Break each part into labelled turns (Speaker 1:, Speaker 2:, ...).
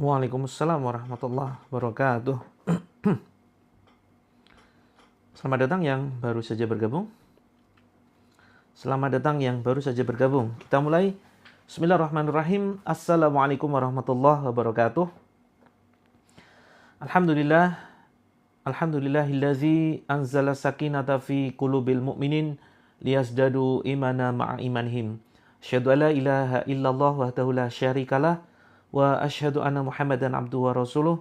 Speaker 1: Waalaikumsalam warahmatullahi wabarakatuh. Selamat datang yang baru saja bergabung. Selamat datang yang baru saja bergabung. Kita mulai. Bismillahirrahmanirrahim. Assalamualaikum warahmatullahi wabarakatuh. Alhamdulillah. Alhamdulillahillazi anzala sakinata fi qulubil mu'minin liyazdadu imana ma'a imanihim. Asyhadu an la ilaha illallah wahdahu la syarikalah wa asyhadu anna Muhammadan abduhu wa rasuluh.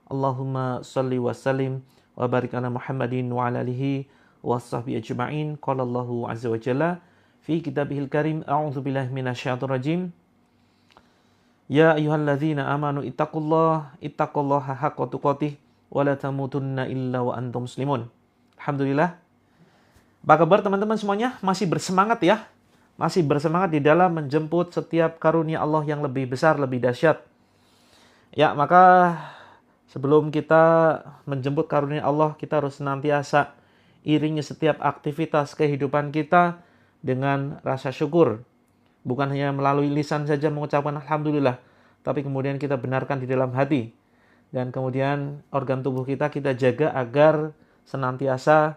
Speaker 1: Allahumma salli wa sallim wa barik ala Muhammadin wa ala alihi wa sahbihi ajma'in. Qala Allahu azza wa jalla fi kitabihil karim, a'udzu billahi minasyaitonir rajim. Ya ayyuhalladzina amanu ittaqullaha haqqa tuqatih wa la tamutunna illa wa antum muslimun. Alhamdulillah. Apa kabar teman-teman semuanya? Masih bersemangat ya? Masih bersemangat di dalam menjemput setiap karunia Allah yang lebih besar, lebih dahsyat. Ya, maka sebelum kita menjemput karunia Allah, kita harus senantiasa iringi setiap aktivitas kehidupan kita dengan rasa syukur. Bukan hanya melalui lisan saja mengucapkan Alhamdulillah, tapi kemudian kita benarkan di dalam hati. Dan kemudian organ tubuh kita jaga agar senantiasa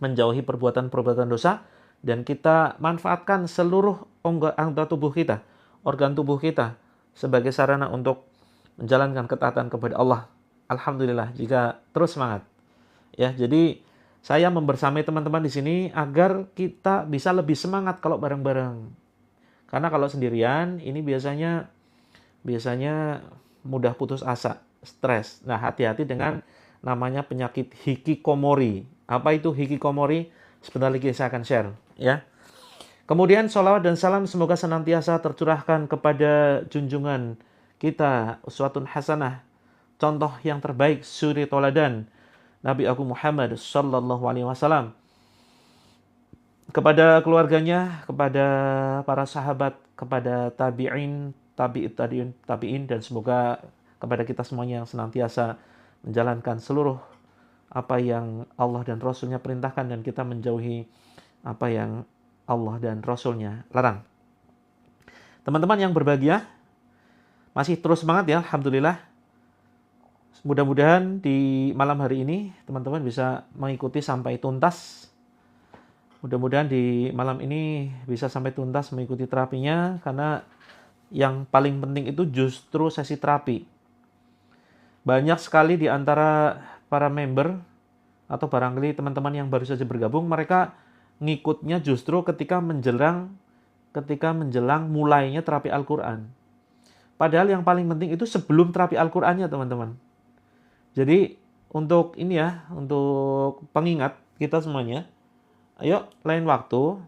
Speaker 1: menjauhi perbuatan-perbuatan dosa. Dan kita manfaatkan seluruh anggota tubuh kita, organ tubuh kita, sebagai sarana untuk menjalankan ketaatan kepada Allah. Alhamdulillah, jika terus semangat. Ya, jadi saya membersamai teman-teman di sini agar kita bisa lebih semangat kalau bareng-bareng. Karena kalau sendirian, ini biasanya mudah putus asa, stres. Nah, hati-hati dengan namanya penyakit hikikomori. Apa itu hikikomori? Sebentar lagi saya akan share, ya. Kemudian sholawat dan salam semoga senantiasa tercurahkan kepada junjungan kita, uswatun hasanah, contoh yang terbaik, suri toladan, Nabi Agung Muhammad sallallahu alaihi wasallam. Kepada keluarganya, kepada para sahabat, kepada tabi'in, tabi'in, dan semoga kepada kita semuanya yang senantiasa menjalankan seluruh apa yang Allah dan Rasulnya perintahkan dan kita menjauhi apa yang Allah dan Rasulnya larang. Teman-teman yang berbahagia, masih terus semangat ya, Alhamdulillah. Mudah-mudahan di malam hari ini teman-teman bisa mengikuti sampai tuntas. Mudah-mudahan di malam ini bisa sampai tuntas mengikuti terapinya, karena yang paling penting itu justru sesi terapi. Banyak sekali di antara para member atau barangkali teman-teman yang baru saja bergabung, mereka ngikutnya justru ketika menjelang mulainya terapi Al-Quran. Padahal yang paling penting itu sebelum terapi Al-Qurannya, teman-teman. Jadi untuk ini ya, untuk pengingat kita semuanya, ayo lain waktu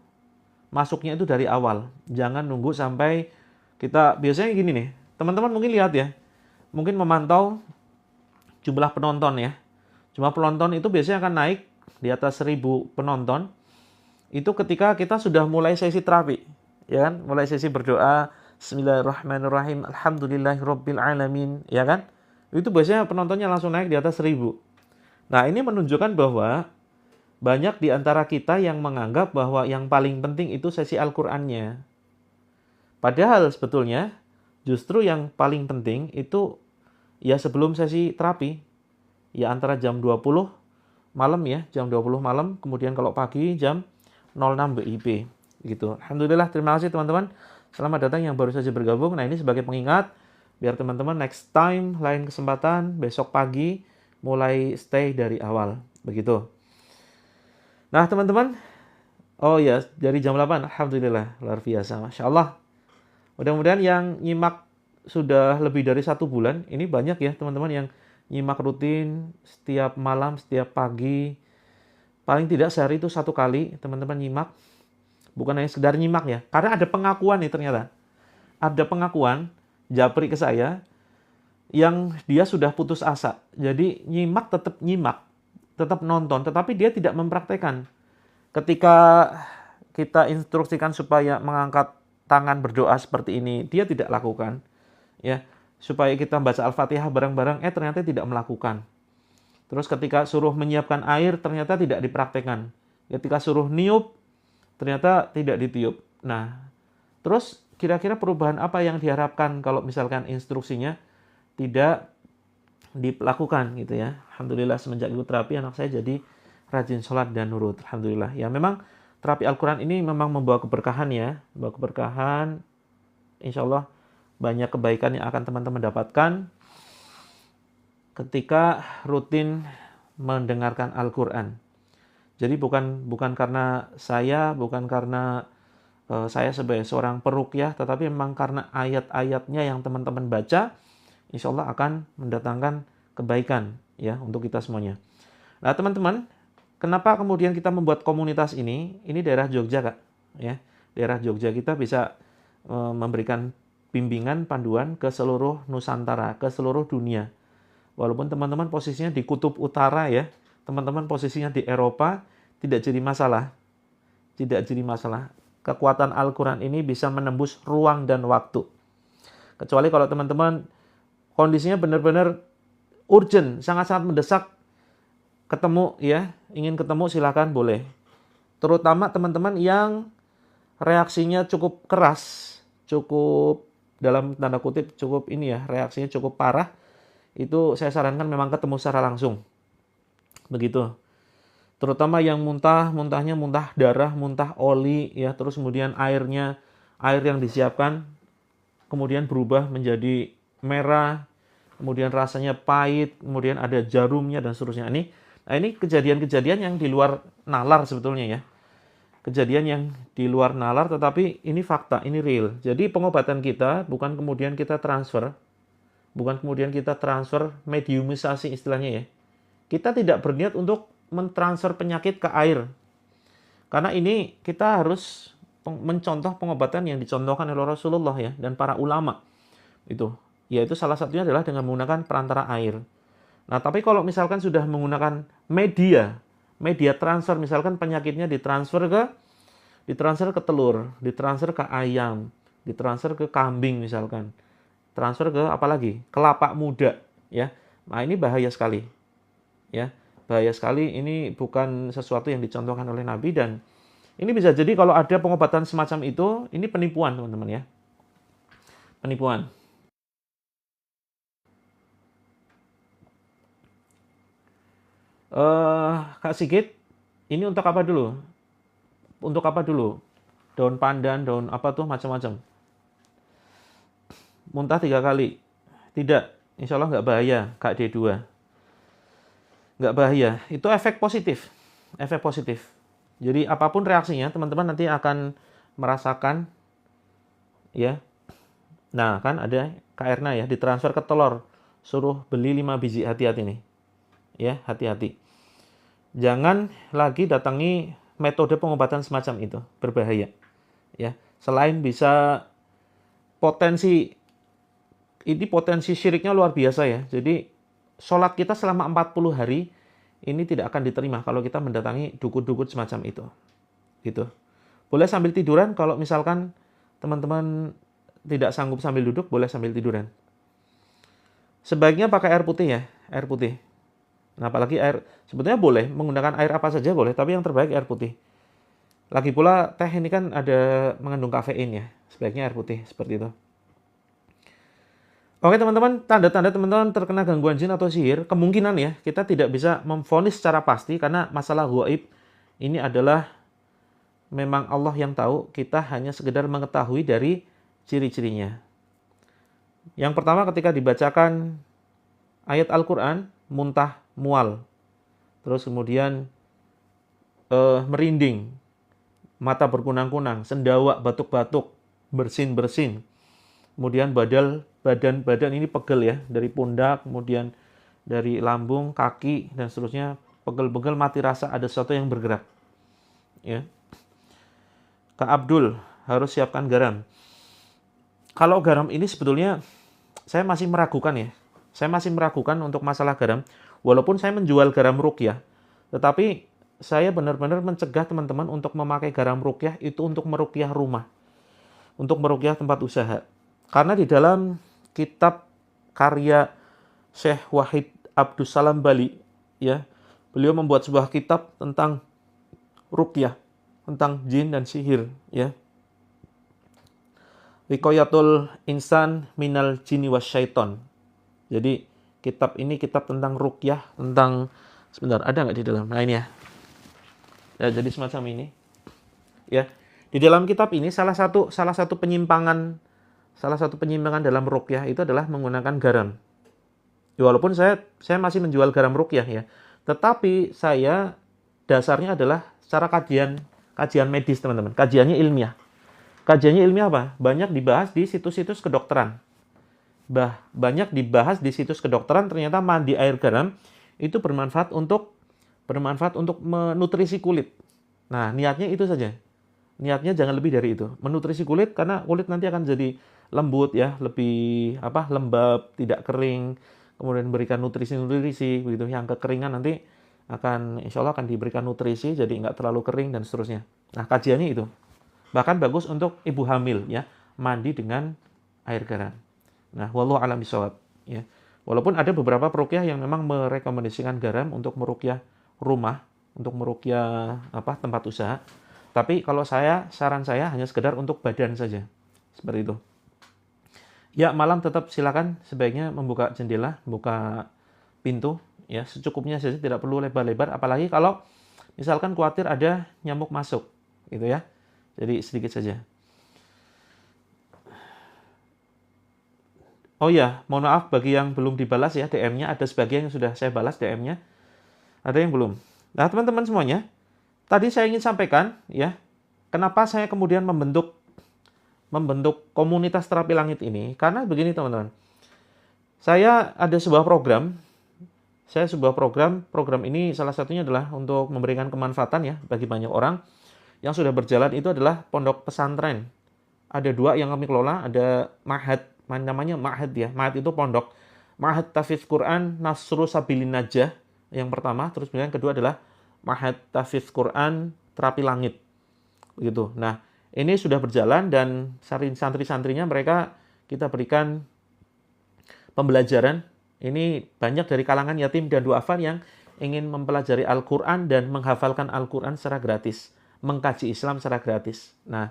Speaker 1: masuknya itu dari awal. Jangan nunggu sampai kita, biasanya gini nih, teman-teman mungkin lihat ya, mungkin memantau jumlah penonton ya. Jumlah penonton itu biasanya akan naik di atas 1.000 penonton. Itu ketika kita sudah mulai sesi terapi, ya kan? Mulai sesi berdoa, Bismillahirrahmanirrahim, Alhamdulillahirabbil alamin, ya kan? Itu biasanya penontonnya langsung naik di atas 1.000. Nah, ini menunjukkan bahwa banyak di antara kita yang menganggap bahwa yang paling penting itu sesi Al-Qur'annya. Padahal sebetulnya justru yang paling penting itu ya sebelum sesi terapi. Ya antara jam 20 malam ya, jam 20 malam, kemudian kalau pagi jam 06 WIB gitu. Alhamdulillah, terima kasih teman-teman. Selamat datang yang baru saja bergabung. Nah, ini sebagai pengingat biar teman-teman next time, lain kesempatan besok pagi mulai stay dari awal, begitu. Nah, teman-teman, oh ya, dari jam 8, alhamdulillah, luar biasa, Masya Allah. Mudah-mudahan yang nyimak sudah lebih dari 1 bulan, ini banyak ya teman-teman yang nyimak rutin setiap malam, setiap pagi. Paling tidak sehari itu 1 kali teman-teman nyimak. Bukan hanya sekedar nyimak ya. Karena ada pengakuan nih ternyata. Ada pengakuan japri ke saya yang dia sudah putus asa. Jadi nyimak, tetap nonton. Tetapi dia tidak mempraktekkan. Ketika kita instruksikan supaya mengangkat tangan berdoa seperti ini, dia tidak lakukan. Ya. Supaya kita baca Al-Fatihah bareng-bareng, ternyata tidak melakukan. Terus ketika suruh menyiapkan air, ternyata tidak dipraktekkan. Ketika suruh niup, ternyata tidak ditiup. Nah, terus kira-kira perubahan apa yang diharapkan kalau misalkan instruksinya tidak dilakukan gitu ya. Alhamdulillah semenjak ikut terapi anak saya jadi rajin sholat dan nurut. Alhamdulillah. Ya memang terapi Al-Quran ini memang membawa keberkahan ya. Membawa keberkahan. Insya Allah banyak kebaikan yang akan teman-teman dapatkan ketika rutin mendengarkan Al-Quran. Jadi bukan karena saya sebagai seorang peruqyah, tetapi memang karena ayat-ayatnya yang teman-teman baca, insya Allah akan mendatangkan kebaikan ya untuk kita semuanya. Nah teman-teman, kenapa kemudian kita membuat komunitas ini? Ini daerah Jogja Kak, ya daerah Jogja kita bisa memberikan bimbingan panduan ke seluruh Nusantara, ke seluruh dunia. Walaupun teman-teman posisinya di kutub utara ya, teman-teman posisinya di Eropa, tidak jadi masalah. Tidak jadi masalah. Kekuatan Al-Quran ini bisa menembus ruang dan waktu. Kecuali kalau teman-teman kondisinya benar-benar urgent, sangat-sangat mendesak, ketemu ya, ingin ketemu silakan boleh. Terutama teman-teman yang reaksinya cukup keras, cukup dalam tanda kutip cukup ini ya, reaksinya cukup parah, itu saya sarankan memang ketemu secara langsung. Begitu. Terutama yang muntahnya muntah darah, muntah oli ya, terus kemudian air yang disiapkan kemudian berubah menjadi merah, kemudian rasanya pahit, kemudian ada jarumnya dan seterusnya. Ini kejadian-kejadian yang di luar nalar sebetulnya ya. Kejadian yang di luar nalar tetapi ini fakta, ini real. Jadi pengobatan kita bukan kemudian kita transfer mediumisasi istilahnya ya. Kita tidak berniat untuk mentransfer penyakit ke air. Karena ini kita harus mencontoh pengobatan yang dicontohkan oleh Rasulullah ya dan para ulama. Yaitu salah satunya adalah dengan menggunakan perantara air. Nah, tapi kalau misalkan sudah menggunakan media transfer, misalkan penyakitnya ditransfer ke telur, ditransfer ke ayam, ditransfer ke kambing misalkan. Transfer ke apalagi? Kelapa muda ya. Nah, ini bahaya sekali. Ya, bahaya sekali. Ini bukan sesuatu yang dicontohkan oleh Nabi dan ini bisa jadi kalau ada pengobatan semacam itu, ini penipuan, teman-teman ya. Penipuan. Kak Sigit, ini untuk apa dulu? Untuk apa dulu? Daun pandan, daun apa tuh macam-macam. Muntah 3 kali. Tidak, insya Allah nggak bahaya, Kak D2. Nggak bahaya. Itu efek positif. Efek positif. Jadi apapun reaksinya, teman-teman nanti akan merasakan ya. Nah, kan ada Kak Erna ya, ditransfer ke telur. Suruh beli 5 biji, hati-hati nih. Ya, hati-hati. Jangan lagi datangi metode pengobatan semacam itu, berbahaya. Ya, selain bisa potensi syiriknya luar biasa ya. Jadi sholat kita selama 40 hari ini tidak akan diterima kalau kita mendatangi dukun-dukun semacam itu. Gitu. Boleh sambil tiduran kalau misalkan teman-teman tidak sanggup sambil duduk, boleh sambil tiduran. Sebaiknya pakai air putih ya, air putih. Nah, apalagi sebetulnya boleh menggunakan air apa saja boleh, tapi yang terbaik air putih. Lagi pula teh ini kan ada mengandung kafein ya, sebaiknya air putih seperti itu. Oke teman-teman, tanda-tanda teman-teman terkena gangguan jin atau sihir, kemungkinan ya, kita tidak bisa memvonis secara pasti karena masalah ghaib ini adalah memang Allah yang tahu, kita hanya sekedar mengetahui dari ciri-cirinya. Yang pertama ketika dibacakan ayat Al-Quran, muntah, mual. Terus kemudian merinding, mata berkunang-kunang, sendawa, batuk-batuk, bersin-bersin. Kemudian badan ini pegel ya, dari pundak, kemudian dari lambung, kaki, dan seterusnya, pegel-pegel, mati rasa ada sesuatu yang bergerak. Ya. Kak Abdul, harus siapkan garam. Kalau garam ini sebetulnya, saya masih meragukan ya. Saya masih meragukan untuk masalah garam, walaupun saya menjual garam ruqyah. Tetapi saya benar-benar mencegah teman-teman untuk memakai garam ruqyah itu untuk meruqyah rumah. Untuk meruqyah tempat usaha. Karena di dalam kitab karya Syekh Wahid Abdussalam Bali, ya, beliau membuat sebuah kitab tentang ruqyah, tentang jin dan sihir, ya. Wiqayatul insan minal jinni wasyaiton. Jadi kitab ini kitab tentang ruqyah, tentang sebentar, ada nggak di dalam? Nah ini ya. Ya, jadi semacam ini. Ya. Di dalam kitab ini salah satu penyimpangan dalam ruqyah itu adalah menggunakan garam. Ya, walaupun saya masih menjual garam ruqyah ya. Tetapi saya dasarnya adalah secara kajian medis, teman-teman. Kajiannya ilmiah. Kajiannya ilmiah apa? Banyak dibahas di situs-situs kedokteran. Banyak dibahas di situs kedokteran, ternyata mandi air garam itu bermanfaat untuk menutrisi kulit. Nah, niatnya itu saja. Niatnya jangan lebih dari itu. Menutrisi kulit, karena kulit nanti akan jadi lembut ya, lebih lembab, tidak kering. Kemudian berikan nutrisi begitu. Yang kekeringan nanti insya Allah akan diberikan nutrisi, jadi nggak terlalu kering dan seterusnya. Nah, kajiannya itu. Bahkan bagus untuk ibu hamil ya, mandi dengan air garam. Nah, wallahu a'lam bishawab ya. Walaupun ada beberapa peruqyah yang memang merekomendasikan garam untuk meruqyah rumah, untuk meruqyah tempat usaha. Tapi kalau saran saya hanya sekedar untuk badan saja. Seperti itu. Ya, malam tetap silakan sebaiknya membuka jendela, buka pintu ya, secukupnya saja, tidak perlu lebar-lebar, apalagi kalau misalkan khawatir ada nyamuk masuk gitu ya. Jadi sedikit saja. Oh ya, mohon maaf bagi yang belum dibalas ya DM-nya, ada sebagian yang sudah saya balas DM-nya. Ada yang belum. Nah, teman-teman semuanya, tadi saya ingin sampaikan ya, kenapa saya kemudian membentuk komunitas terapi langit ini. Karena begini teman-teman. Saya ada sebuah program. Program ini salah satunya adalah untuk memberikan kemanfaatan ya bagi banyak orang. Yang sudah berjalan itu adalah pondok pesantren. Ada 2 yang kami kelola, ada Ma'had, namanya Ma'had ya. Ma'had itu pondok. Ma'had Tahfidz Quran Nasrul Sabilin Najah yang pertama, terus kemudian kedua adalah Ma'had Tahfidz Quran Terapi Langit. Begitu. Nah, ini sudah berjalan dan santri-santrinya mereka kita berikan pembelajaran. Ini banyak dari kalangan yatim dan duafa yang ingin mempelajari Al-Quran dan menghafalkan Al-Quran secara gratis. Mengkaji Islam secara gratis. Nah,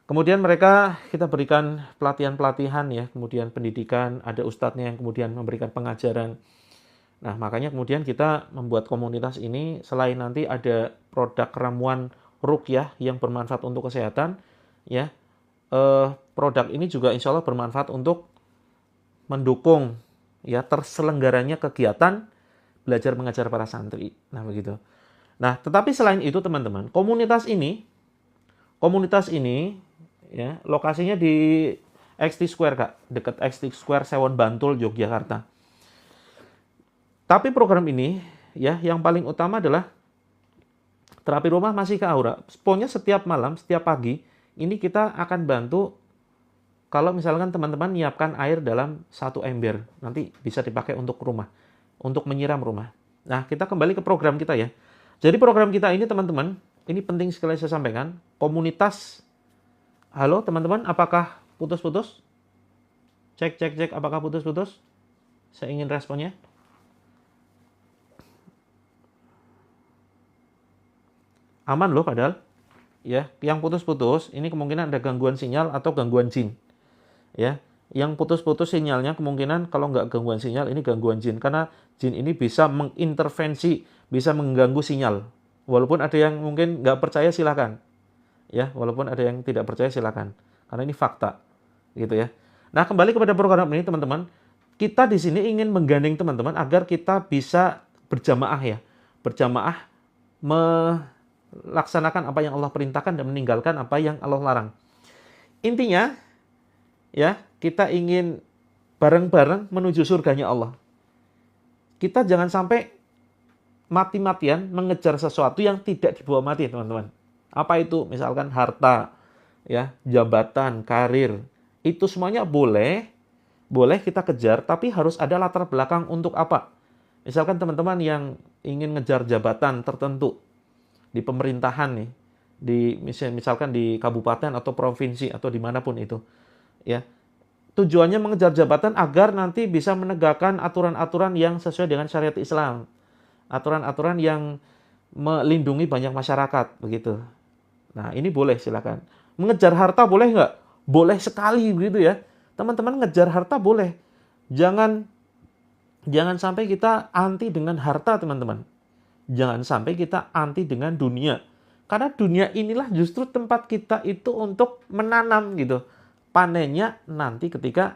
Speaker 1: kemudian mereka kita berikan pelatihan-pelatihan ya, kemudian pendidikan, ada ustadznya yang kemudian memberikan pengajaran. Nah, makanya kemudian kita membuat komunitas ini, selain nanti ada produk ramuan ruqyah yang bermanfaat untuk kesehatan, ya, produk ini juga insya Allah bermanfaat untuk mendukung ya terselenggaranya kegiatan belajar mengajar para santri. Nah, begitu. Nah, tetapi selain itu teman-teman, komunitas ini ya, lokasinya di XT Square, Kak, dekat XT Square Sewon Bantul, Yogyakarta. Tapi program ini ya yang paling utama adalah terapi rumah masih ke aura. Pokoknya setiap malam, setiap pagi ini kita akan bantu kalau misalkan teman-teman nyiapkan air dalam 1 ember, nanti bisa dipakai untuk rumah, untuk menyiram rumah. Nah, kita kembali ke program kita ya. Jadi program kita ini teman-teman, ini penting sekali saya sampaikan, komunitas. Halo teman-teman, apakah putus-putus? Cek, apakah putus-putus? Saya ingin responnya. Aman loh padahal. Ya, yang putus-putus ini kemungkinan ada gangguan sinyal atau gangguan jin. Ya, yang putus-putus sinyalnya kemungkinan kalau nggak gangguan sinyal ini gangguan jin, karena jin ini bisa mengintervensi, bisa mengganggu sinyal. Walaupun ada yang mungkin nggak percaya silakan. Ya, walaupun ada yang tidak percaya silakan. Karena ini fakta. Gitu ya. Nah, kembali kepada program ini teman-teman. Kita di sini ingin menggandeng teman-teman agar kita bisa berjamaah ya. Berjamaah melaksanakan apa yang Allah perintahkan dan meninggalkan apa yang Allah larang. Intinya ya, kita ingin bareng-bareng menuju surganya Allah. Kita jangan sampai mati-matian mengejar sesuatu yang tidak dibawa mati, teman-teman. Apa itu? Misalkan harta, ya, jabatan, karir. Itu semuanya boleh kita kejar, tapi harus ada latar belakang untuk apa. Misalkan teman-teman yang ingin ngejar jabatan tertentu di pemerintahan nih, misalkan di kabupaten atau provinsi atau dimanapun itu, ya. Tujuannya mengejar jabatan agar nanti bisa menegakkan aturan-aturan yang sesuai dengan syariat Islam. Aturan-aturan yang melindungi banyak masyarakat, begitu. Nah, ini boleh silakan. Mengejar harta boleh nggak? Boleh sekali, begitu ya. Teman-teman ngejar harta boleh. Jangan Jangan sampai kita anti dengan harta, teman-teman. Jangan sampai kita anti dengan dunia. Karena dunia inilah justru tempat kita itu untuk menanam gitu. Panennya nanti ketika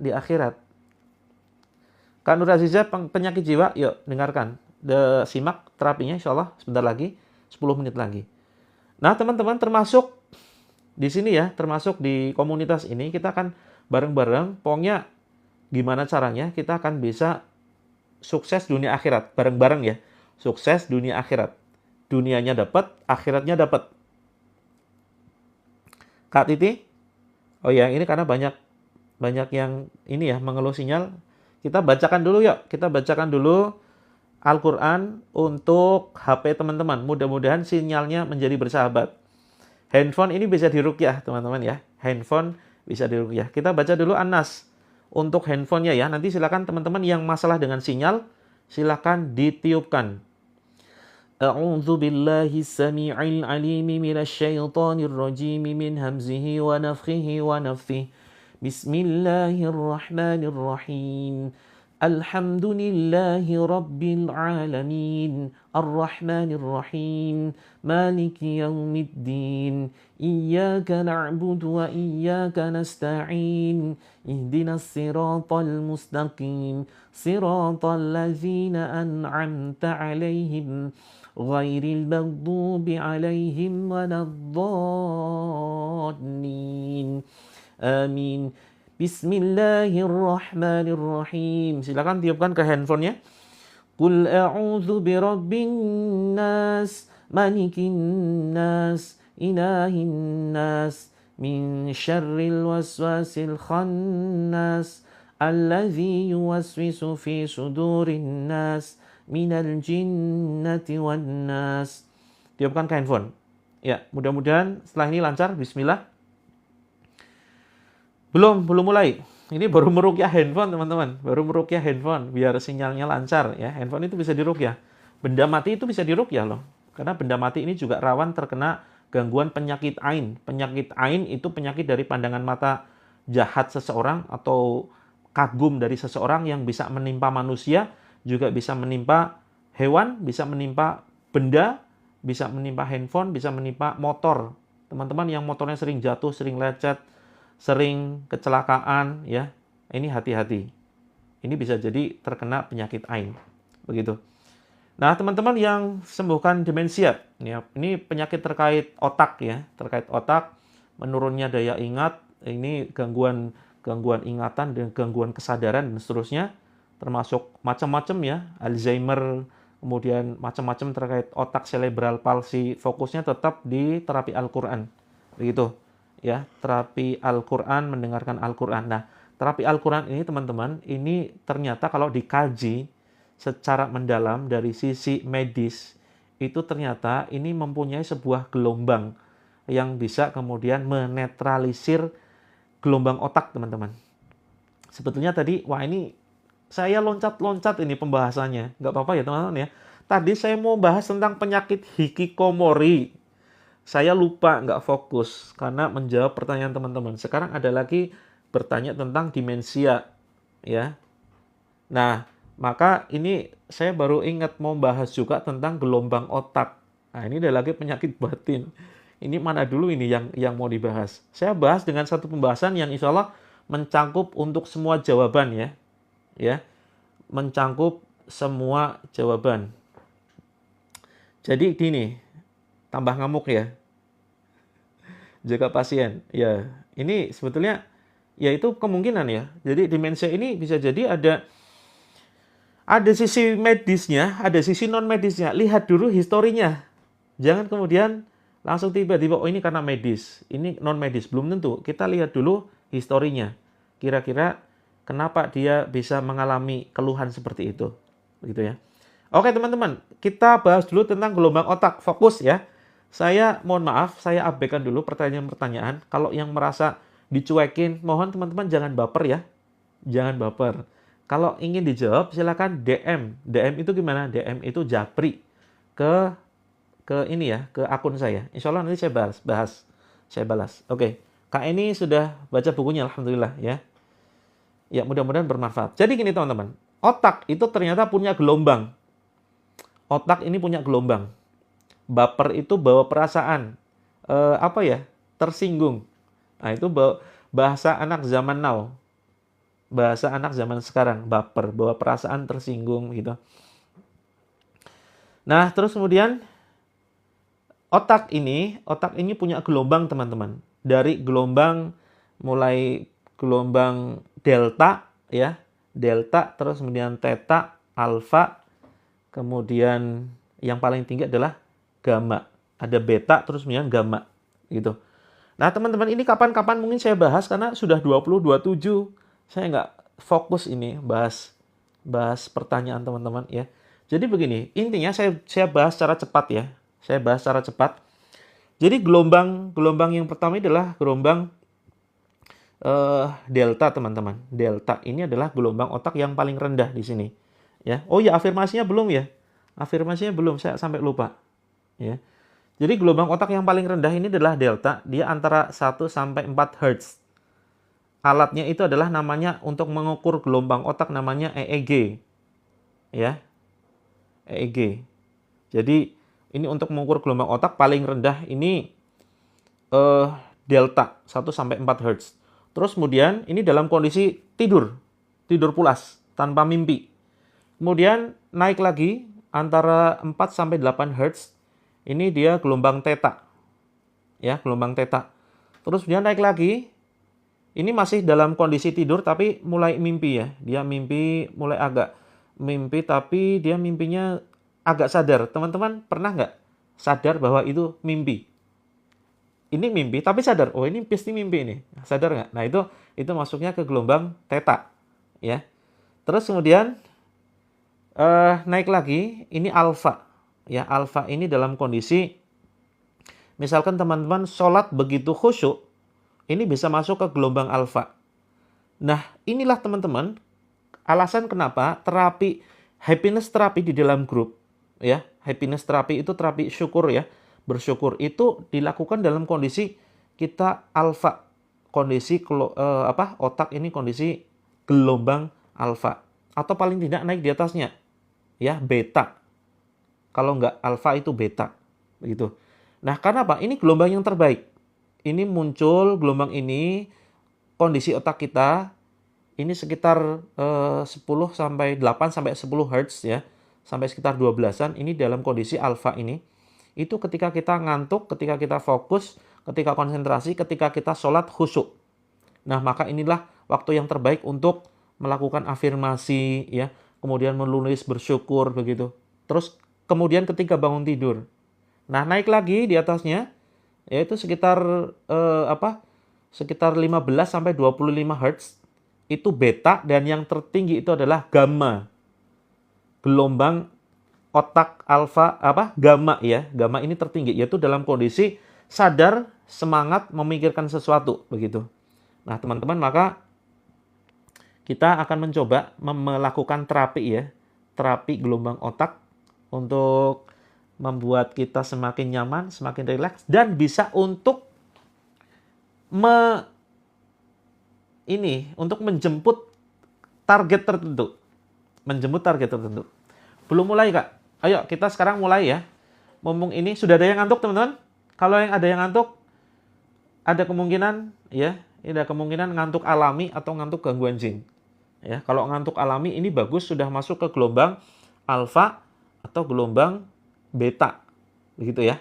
Speaker 1: di akhirat. Kak Nur Aziza, penyakit jiwa, yuk dengarkan. Simak terapinya insya Allah sebentar lagi, 10 menit lagi. Nah teman-teman, termasuk di sini ya, termasuk di komunitas ini, kita akan bareng-bareng, pokoknya gimana caranya kita akan bisa sukses dunia akhirat, bareng-bareng ya. Sukses dunia akhirat. Dunianya dapat, akhiratnya dapat. Kak Titi? Oh ya, ini karena banyak yang ini ya mengeluh sinyal. Kita bacakan dulu yuk. Kita bacakan dulu Al-Quran untuk HP teman-teman. Mudah-mudahan sinyalnya menjadi bersahabat. Handphone ini bisa diruqyah teman-teman ya. Handphone bisa diruqyah. Kita baca dulu An-Nas untuk handphonenya ya. Nanti silakan teman-teman yang masalah dengan sinyal, silakan ditiupkan. A'udzu billahi samii'il 'aliim minasy syaithaanir rajiim min hamzihi wa nafthihi wa nafthihi. Bismillahirrahmanirrahim. Alhamdulillahi rabbil alamin. Arrahmanir rahim. Maliki yaumiddin. Iyyaka na'budu wa iyyaka nasta'in. Ihdinas siratal mustaqim. Siratal ladzina an'amta 'alaihim ghairil maghdubi 'alaihim waladdallin. Amin. Bismillahirrahmanirrahim. Silakan tiupkan ke handphonenya. Qul a'udzu birabbin nas, malikin nas, ilahin nas, min syarril waswasil khannas, alladzi yuwaswisu fi sudurin nas, minal jinnati wan nas. Tiupkan ke handphone. Ya, mudah-mudahan setelah ini lancar. Bismillah. Belum mulai. Ini baru meruqyah handphone, teman-teman. Baru meruqyah handphone biar sinyalnya lancar ya. Handphone itu bisa diruqyah. Benda mati itu bisa diruqyah loh. Karena benda mati ini juga rawan terkena gangguan penyakit ain. Penyakit ain itu penyakit dari pandangan mata jahat seseorang atau kagum dari seseorang yang bisa menimpa manusia, juga bisa menimpa hewan, bisa menimpa benda, bisa menimpa handphone, bisa menimpa motor. Teman-teman yang motornya sering jatuh, sering lecet, sering kecelakaan ya, ini hati-hati. Ini bisa jadi terkena penyakit ain. Begitu. Nah, teman-teman yang sembuhkan demensia, ya, ini penyakit terkait otak ya, terkait otak, menurunnya daya ingat, ini gangguan ingatan dan gangguan kesadaran dan seterusnya, termasuk macam-macam ya, Alzheimer, kemudian macam-macam terkait otak, cerebral palsy, fokusnya tetap di terapi Al-Qur'an. Begitu. Ya, terapi Al-Quran, mendengarkan Al-Quran. Nah, terapi Al-Quran ini teman-teman, ini ternyata kalau dikaji secara mendalam dari sisi medis, itu ternyata ini mempunyai sebuah gelombang yang bisa kemudian menetralisir gelombang otak, teman-teman. Sebetulnya tadi, wah ini saya loncat-loncat ini pembahasannya. Nggak apa-apa ya teman-teman ya. Tadi saya mau bahas tentang penyakit hikikomori. Saya lupa, nggak fokus karena menjawab pertanyaan teman-teman. Sekarang ada lagi bertanya tentang demensia, ya. Nah, maka ini saya baru ingat mau bahas juga tentang gelombang otak. Nah, ini ada lagi penyakit batin. Ini mana dulu ini yang mau dibahas? Saya bahas dengan satu pembahasan yang insya Allah mencakup untuk semua jawaban ya, mencakup semua jawaban. Jadi gini. Tambah ngamuk ya, jaga pasien ya, ini sebetulnya ya itu kemungkinan ya. Jadi demensia ini bisa jadi ada sisi medisnya, ada sisi non medisnya. Lihat dulu historinya, jangan kemudian langsung tiba-tiba oh ini karena medis, ini non medis, belum tentu. Kita lihat dulu historinya, kira-kira kenapa dia bisa mengalami keluhan seperti itu, begitu ya. Oke teman-teman, kita bahas dulu tentang gelombang otak. Fokus ya. Saya mohon maaf, saya abaikan dulu pertanyaan-pertanyaan. Kalau yang merasa dicuekin, mohon teman-teman jangan baper ya. Jangan baper. Kalau ingin dijawab, silakan DM. DM itu gimana? DM itu japri ke ini ya, ke akun saya. Insya Allah nanti saya bahas. Saya balas. Oke. Kak ini sudah baca bukunya, alhamdulillah ya. Ya, mudah-mudahan bermanfaat. Jadi gini teman-teman. otak itu ternyata punya gelombang. Otak ini punya gelombang. Baper itu bawa perasaan. Tersinggung. Nah, itu bahasa anak zaman now. Bahasa anak zaman sekarang. Baper, bawa perasaan tersinggung gitu. Nah, terus kemudian otak ini punya gelombang, teman-teman. Dari mulai gelombang delta, ya. Delta, terus kemudian theta, alfa, kemudian yang paling tinggi adalah gamma. Ada beta, terus kemudian gamma, gitu. Nah, teman-teman, ini kapan-kapan mungkin saya bahas karena sudah 20-27. Saya nggak fokus ini bahas pertanyaan teman-teman, ya. Jadi begini, intinya saya bahas secara cepat, ya. Saya bahas secara cepat. Jadi gelombang yang pertama adalah gelombang delta, teman-teman. Delta ini adalah gelombang otak yang paling rendah di sini. Ya. Oh ya, afirmasinya belum ya? Afirmasinya belum, saya sampai lupa. Ya. Jadi gelombang otak yang paling rendah ini adalah delta. Dia antara 1 sampai 4 Hz. Alatnya itu adalah namanya untuk mengukur gelombang otak namanya EEG. Ya. EEG. Jadi ini untuk mengukur gelombang otak paling rendah ini delta 1 sampai 4 Hz. Terus kemudian ini dalam kondisi tidur pulas tanpa mimpi. Kemudian naik lagi antara 4 sampai 8 Hz. Ini dia gelombang theta. Ya, gelombang theta. Terus kemudian naik lagi. Ini masih dalam kondisi tidur tapi mulai mimpi ya. Dia mimpi mulai agak mimpi tapi dia mimpinya agak sadar. Teman-teman pernah nggak sadar bahwa itu mimpi? Ini mimpi tapi sadar, oh ini pasti mimpi ini. Sadar nggak? Nah, itu masuknya ke gelombang theta, ya. Terus kemudian naik lagi, ini alfa. Ya, alfa ini dalam kondisi misalkan teman-teman sholat begitu khusyuk, ini bisa masuk ke gelombang alfa. Nah, inilah teman-teman alasan kenapa happiness terapi di dalam grup, ya. Happiness terapi itu terapi syukur, ya. Bersyukur itu dilakukan dalam kondisi kita alfa, kondisi otak ini kondisi gelombang alfa, atau paling tidak naik di atasnya, ya, beta. Kalau nggak alfa itu beta, begitu. Nah, karena apa? Ini gelombang yang terbaik. Ini muncul gelombang ini, kondisi otak kita ini sekitar 10 sampai 8 sampai 10 Hz, ya, sampai sekitar 12-an. Ini dalam kondisi alfa ini. Itu ketika kita ngantuk, ketika kita fokus, ketika konsentrasi, ketika kita sholat khusyuk. Nah, maka inilah waktu yang terbaik untuk melakukan afirmasi, ya, kemudian menulis bersyukur, begitu. Terus kemudian ketika bangun tidur. Nah, naik lagi di atasnya, yaitu sekitar sekitar 15 sampai 25 Hz. Itu beta, dan yang tertinggi itu adalah gamma. Gelombang otak alfa gamma, ya. Gamma ini tertinggi, yaitu dalam kondisi sadar, semangat, memikirkan sesuatu, begitu. Nah, teman-teman, maka kita akan mencoba melakukan terapi, ya. Terapi gelombang otak untuk membuat kita semakin nyaman, semakin rileks, dan bisa untuk untuk menjemput target tertentu. Menjemput target tertentu. Belum mulai, Kak? Ayo, kita sekarang mulai, ya. Mumpung ini sudah ada yang ngantuk, teman-teman. Kalau yang ada yang ngantuk, ada kemungkinan, ya, ada kemungkinan ngantuk alami atau ngantuk gangguan jin. Ya, kalau ngantuk alami ini bagus, sudah masuk ke gelombang alfa atau gelombang beta, begitu ya.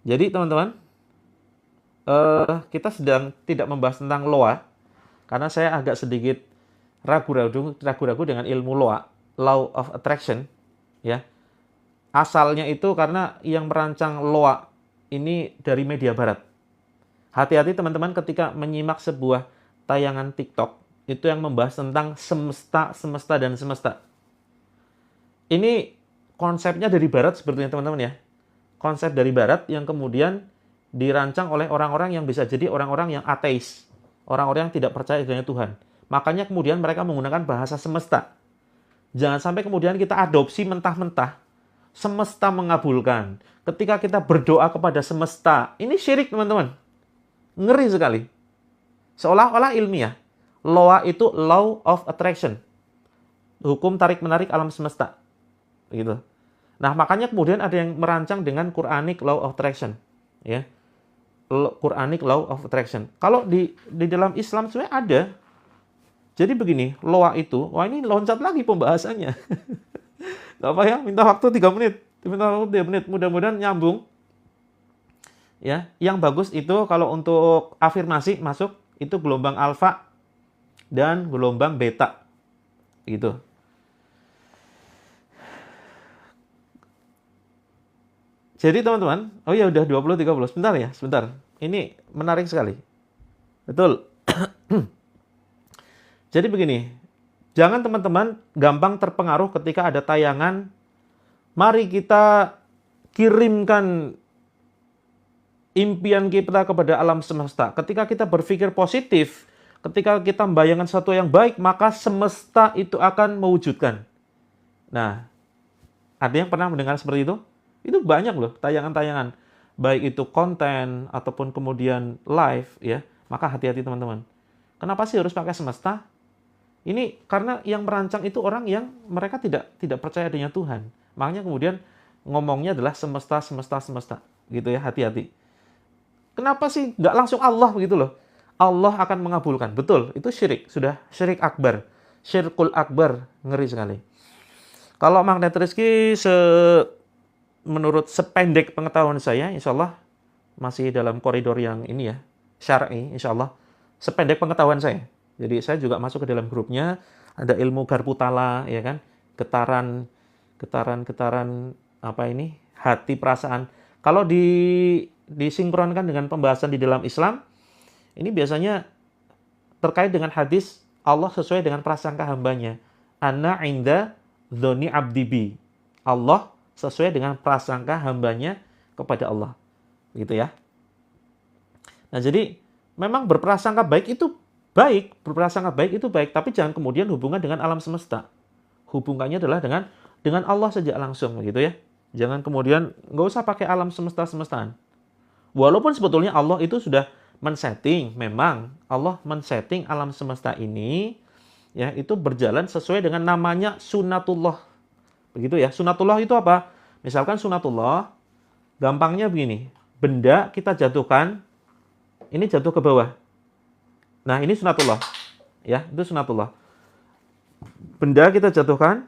Speaker 1: Jadi teman-teman, kita sedang tidak membahas tentang loa, karena saya agak sedikit ragu-ragu dengan ilmu loa. Law of Attraction, ya. Asalnya itu karena yang merancang loa ini dari media barat. Hati-hati teman-teman ketika menyimak sebuah tayangan TikTok itu yang membahas tentang semesta dan semesta. Ini konsepnya dari barat sebetulnya, teman-teman, ya. Konsep dari barat yang kemudian dirancang oleh orang-orang yang bisa jadi orang-orang yang ateis, orang-orang yang tidak percaya adanya Tuhan. Makanya kemudian mereka menggunakan bahasa semesta. Jangan sampai kemudian kita adopsi mentah-mentah, semesta mengabulkan. Ketika kita berdoa kepada semesta, ini syirik, teman-teman. Ngeri sekali. Seolah-olah ilmiah. Loa itu law of attraction. Hukum tarik-menarik alam semesta. Gitu. Nah, makanya kemudian ada yang merancang dengan Quranic law of attraction. Ya. Quranic law of attraction. Kalau di dalam Islam sebenarnya ada. Jadi begini, loa itu, wah ini loncat lagi pembahasannya. Gak apa ya, minta waktu 3 menit. Minta waktu 3 menit, mudah-mudahan nyambung. Ya, yang bagus itu kalau untuk afirmasi masuk, itu gelombang alfa dan gelombang beta. Gitu. Jadi teman-teman, oh ya udah 20-30, sebentar. Ini menarik sekali. Betul. Jadi begini, jangan teman-teman gampang terpengaruh ketika ada tayangan, mari kita kirimkan impian kita kepada alam semesta. Ketika kita berpikir positif, ketika kita membayangkan sesuatu yang baik, maka semesta itu akan mewujudkan. Nah, ada yang pernah mendengar seperti itu? Itu banyak loh tayangan-tayangan, baik itu konten ataupun kemudian live ya. Maka hati-hati teman-teman. Kenapa sih harus pakai semesta? Ini karena yang merancang itu orang yang mereka tidak percaya adanya Tuhan. Makanya kemudian ngomongnya adalah semesta. Gitu ya, hati-hati. Kenapa sih nggak langsung Allah begitu loh? Allah akan mengabulkan. Betul, itu syirik. Sudah syirik akbar. Syirkul akbar. Ngeri sekali. Kalau magnet rezeki menurut sependek pengetahuan saya, insya Allah masih dalam koridor yang ini ya, syar'i, insya Allah. Sependek pengetahuan saya. Jadi saya juga masuk ke dalam grupnya, ada ilmu Garputala, ya kan, getaran apa ini, hati, perasaan. Kalau disinkronkan dengan pembahasan di dalam Islam, ini biasanya terkait dengan hadis Allah sesuai dengan prasangka hambanya. Ana inda dzoni abdi bi. Allah sesuai dengan prasangka hambanya kepada Allah. Gitu ya. Nah, jadi memang berprasangka baik itu baik, berprasangka baik itu baik, tapi jangan kemudian hubungan dengan alam semesta. Hubungannya adalah dengan Allah saja langsung, gitu ya. Jangan kemudian nggak usah pakai alam semestaan. Walaupun sebetulnya Allah itu sudah men-setting, memang Allah men-setting alam semesta ini, ya itu berjalan sesuai dengan namanya sunatullah. Begitu ya. Sunatullah itu apa? Misalkan sunatullah, gampangnya begini, benda kita jatuhkan, ini jatuh ke bawah. Nah, ini sunatullah. Ya, itu sunatullah. Benda kita jatuhkan,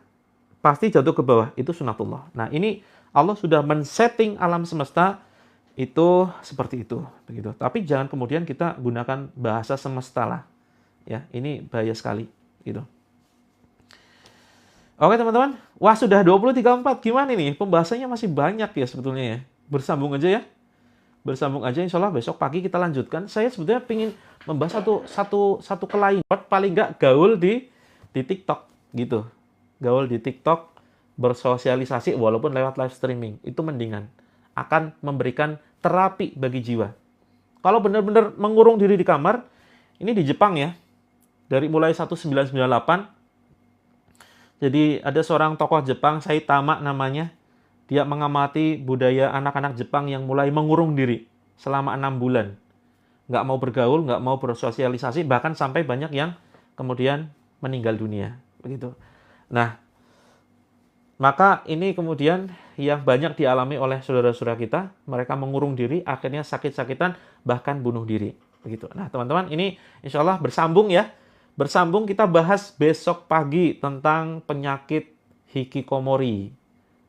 Speaker 1: pasti jatuh ke bawah. Itu sunatullah. Nah, ini Allah sudah men-setting alam semesta itu seperti itu. Begitu. Tapi jangan kemudian kita gunakan bahasa semesta lah. Ya, ini bahaya sekali. Gitu. Oke, teman-teman. Wah, sudah 20.34. Gimana nih? Pembahasannya masih banyak ya sebetulnya ya. Bersambung aja ya. Bersambung aja, insya Allah besok pagi kita lanjutkan. Saya sebetulnya ingin membahas satu kelainan, paling nggak gaul di TikTok gitu. Gaul di TikTok, bersosialisasi walaupun lewat live streaming, itu mendingan. Akan memberikan terapi bagi jiwa. Kalau benar-benar mengurung diri di kamar, ini di Jepang ya, dari mulai 1998, jadi ada seorang tokoh Jepang, Saitama namanya, dia mengamati budaya anak-anak Jepang yang mulai mengurung diri selama 6 bulan. Nggak mau bergaul, nggak mau bersosialisasi, bahkan sampai banyak yang kemudian meninggal dunia. Begitu. Nah, maka ini kemudian yang banyak dialami oleh saudara-saudara kita, mereka mengurung diri, akhirnya sakit-sakitan, bahkan bunuh diri. Begitu. Nah, teman-teman, ini insya Allah bersambung ya. Bersambung kita bahas besok pagi tentang penyakit hikikomori.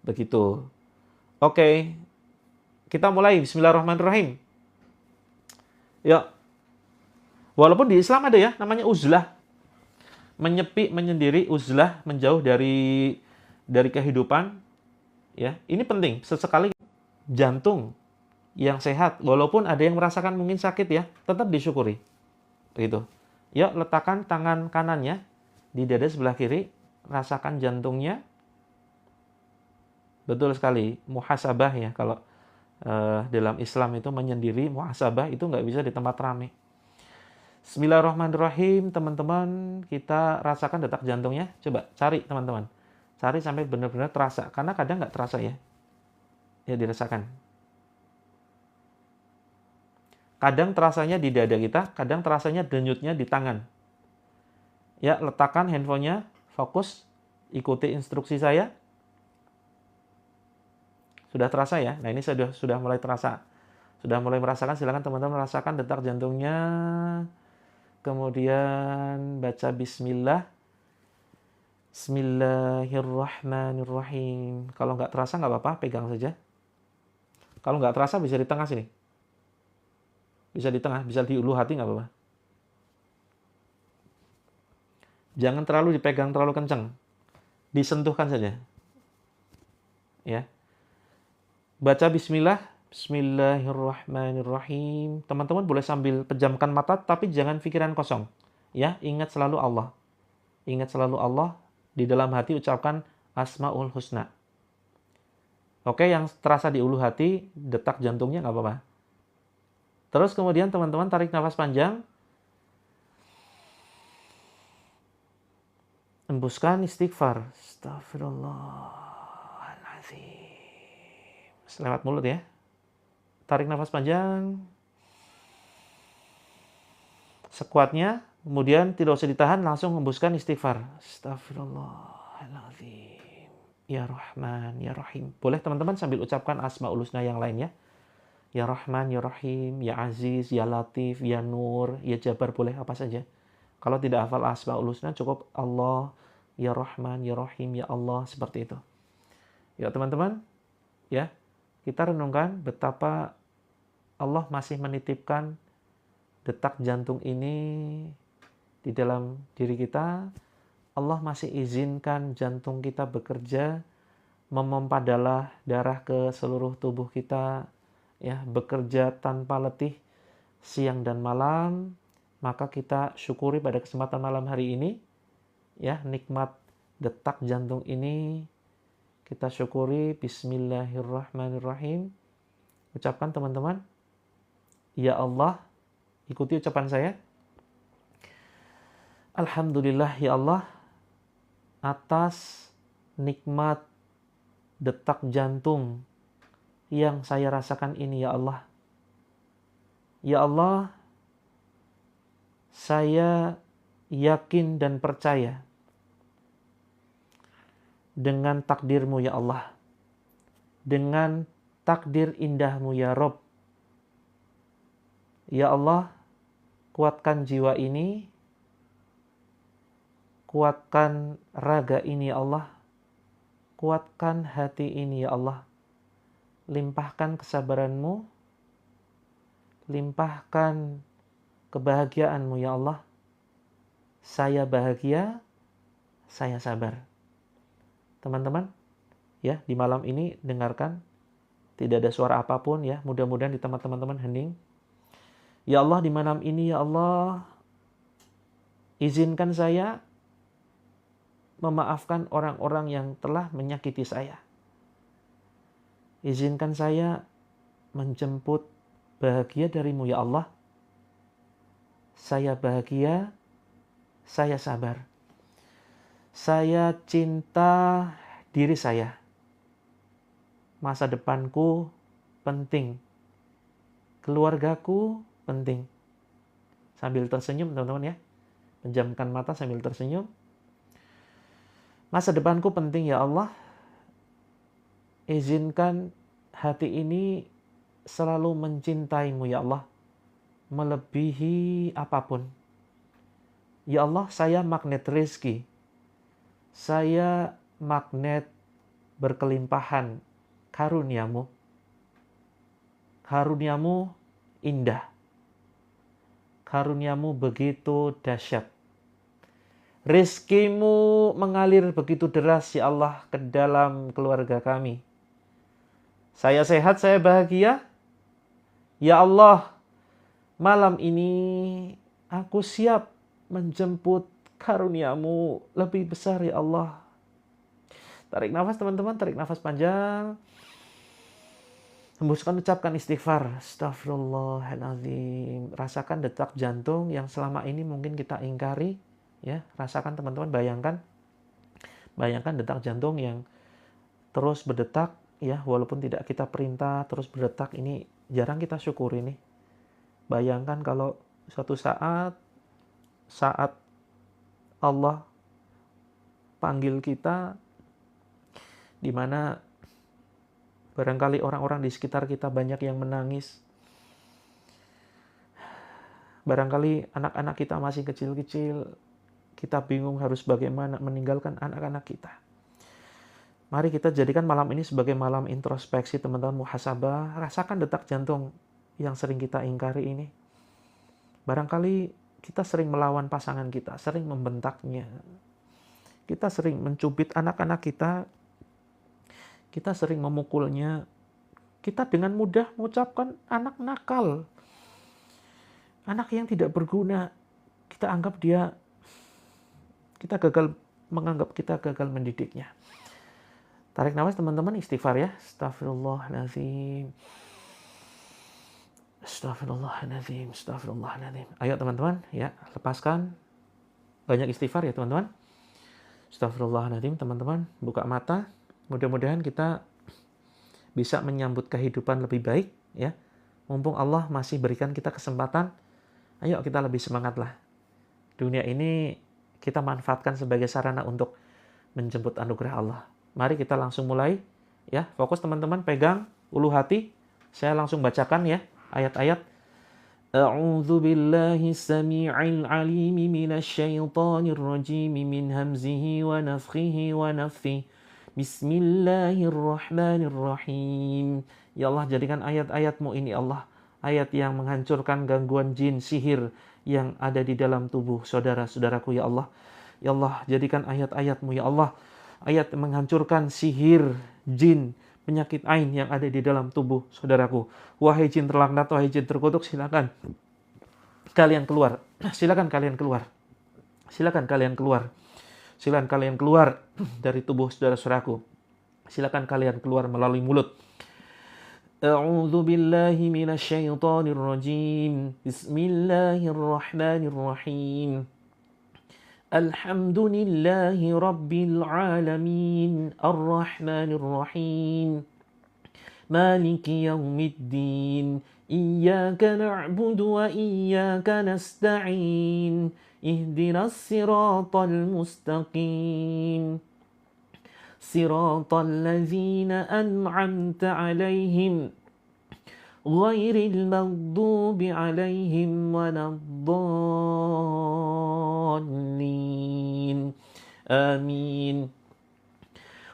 Speaker 1: Begitu. Oke. Kita mulai. Bismillahirrahmanirrahim. Yuk. Walaupun di Islam ada ya, namanya uzlah. Menyepi, menyendiri, uzlah, menjauh dari kehidupan. Ya, ini penting. Sesekali jantung yang sehat, walaupun ada yang merasakan mungkin sakit ya, tetap disyukuri. Begitu. Yuk, letakkan tangan kanannya di dada sebelah kiri, rasakan jantungnya. Betul sekali, muhasabah ya. Kalau dalam Islam itu menyendiri, muhasabah itu nggak bisa di tempat ramai. Bismillahirrahmanirrahim, teman-teman, kita rasakan detak jantungnya. Coba cari teman-teman, cari sampai benar-benar terasa. Karena kadang nggak terasa ya, ya dirasakan. Kadang terasanya di dada kita, kadang terasanya denyutnya di tangan. Ya, letakkan handphonenya, fokus, ikuti instruksi saya. Sudah terasa ya? Nah, ini sudah mulai terasa. Sudah mulai merasakan, silakan teman-teman merasakan detak jantungnya. Kemudian baca bismillah. Bismillahirrahmanirrahim. Kalau nggak terasa nggak apa-apa, pegang saja. Kalau nggak terasa bisa di tengah sini. Bisa di tengah, bisa di ulu hati nggak apa-apa. Jangan terlalu dipegang terlalu kencang. Disentuhkan saja. Ya. Baca bismillah. Bismillahirrahmanirrahim. Teman-teman boleh sambil pejamkan mata, tapi jangan pikiran kosong. Ya, ingat selalu Allah. Ingat selalu Allah. Di dalam hati ucapkan Asmaul Husna. Oke, yang terasa di ulu hati, detak jantungnya nggak apa-apa. Terus kemudian teman-teman tarik nafas panjang. Hembuskan istighfar. Astagfirullahaladzim. Lewat mulut ya. Tarik nafas panjang. Sekuatnya. Kemudian tidak usah ditahan, langsung hembuskan istighfar. Astagfirullahaladzim. Ya Rahman, Ya Rahim. Boleh teman-teman sambil ucapkan Asmaul Husna yang lainnya. Ya Rahman, Ya Rahim, Ya Aziz, Ya Latif, Ya Nur, Ya Jabar, boleh apa saja. Kalau tidak hafal Asmaul Husna, cukup Allah, Ya Rahman, Ya Rahim, Ya Allah, seperti itu. Ya teman-teman, ya, kita renungkan betapa Allah masih menitipkan detak jantung ini di dalam diri kita. Allah masih izinkan jantung kita bekerja, memompa darah ke seluruh tubuh kita, ya, bekerja tanpa letih siang dan malam. Maka kita syukuri pada kesempatan malam hari ini, ya, nikmat detak jantung ini kita syukuri. Bismillahirrahmanirrahim. Ucapkan teman-teman, ya Allah, ikuti ucapan saya. Alhamdulillah ya Allah, atas nikmat detak jantung yang saya rasakan ini ya Allah. Ya Allah, saya yakin dan percaya dengan takdir-Mu ya Allah. Dengan takdir indahmu ya Rob. Ya Allah, kuatkan jiwa ini, kuatkan raga ini ya Allah, kuatkan hati ini ya Allah. Limpahkan kesabaran-Mu, limpahkan kebahagiaan-Mu ya Allah. Saya bahagia, saya sabar. Teman-teman, ya, di malam ini dengarkan, tidak ada suara apapun ya, mudah-mudahan di tempat teman-teman hening. Ya Allah, di malam ini ya Allah, izinkan saya memaafkan orang-orang yang telah menyakiti saya. Izinkan saya menjemput bahagia dari-Mu ya Allah. Saya bahagia, saya sabar. Saya cinta diri saya. Masa depanku penting. Keluargaku penting. Sambil tersenyum teman-teman ya. Pejamkan mata sambil tersenyum. Masa depanku penting ya Allah. Izinkan hati ini selalu mencintai-Mu ya Allah. Melebihi apapun. Ya Allah, saya magnet rezeki. Saya magnet berkelimpahan karunia-Mu. Karunia-Mu indah. Karunia-Mu begitu dahsyat. Rizki-Mu mengalir begitu deras ya Allah ke dalam keluarga kami. Saya sehat, saya bahagia. Ya Allah, malam ini aku siap menjemput karunia-Mu lebih besar ya Allah. Tarik nafas teman-teman, tarik nafas panjang. Hembuskan, ucapkan istighfar. Astagfirullahaladzim. Rasakan detak jantung yang selama ini mungkin kita ingkari. Ya, rasakan teman-teman, bayangkan. Bayangkan detak jantung yang terus berdetak. Ya, walaupun tidak kita perintah, terus berdetak. Ini jarang kita syukuri nih. Bayangkan kalau suatu saat Allah panggil kita, di mana barangkali orang-orang di sekitar kita banyak yang menangis. Barangkali anak-anak kita masih kecil-kecil, kita bingung harus bagaimana meninggalkan anak-anak kita. Mari kita jadikan malam ini sebagai malam introspeksi, teman-teman, muhasabah. Rasakan detak jantung yang sering kita ingkari ini. Barangkali kita sering melawan pasangan kita, sering membentaknya. Kita sering mencubit anak-anak kita sering memukulnya. Kita dengan mudah mengucapkan anak nakal, anak yang tidak berguna. Kita menganggap kita gagal mendidiknya. Tarik nafas, teman-teman, istighfar ya. Astagfirullahaladzim. Astagfirullahaladzim. Astagfirullahaladzim. Ayo teman-teman, ya, lepaskan. Banyak istighfar ya teman-teman. Astagfirullahaladzim, teman-teman. Buka mata. Mudah-mudahan kita bisa menyambut kehidupan lebih baik, ya. Mumpung Allah masih berikan kita kesempatan, ayo kita lebih semangatlah. Dunia ini kita manfaatkan sebagai sarana untuk menjemput anugerah Allah. Mari kita langsung mulai, ya. Fokus teman-teman, pegang ulu hati. Saya langsung bacakan ya ayat-ayat. A'udzu billahi samii'il 'aliimi minasyaitonir rajim min hamzihi wa nafthihi wa nafthihi. Bismillahirrahmanirrahim. Ya Allah, jadikan ayat-ayat-Mu ini Allah ayat yang menghancurkan gangguan jin, sihir yang ada di dalam tubuh saudara-saudaraku ya Allah. Ya Allah, jadikan ayat-ayat-Mu ya Allah ayat menghancurkan sihir, jin, penyakit ain yang ada di dalam tubuh saudaraku. Wahai jin terlaknat, wahai jin terkutuk, silakan kalian keluar. Silakan kalian keluar. Silakan kalian keluar. Silakan kalian keluar dari tubuh saudara-saudaraku. Silakan kalian keluar melalui mulut. A'udzu billahi minasyaitonir rajim. Bismillahirrahmanirrahim. Alhamdulillahi Rabbil Alamin, Ar-Rahmanir Rahim, Maliki Yawmiddin, Iyyaka na'budu wa iyyaka nasta'in, Ihdinas siratal mustaqim, Siratal ladzina an'amta 'alaihim, Ghairil maghdubi 'alaihim waladdallin. Amin.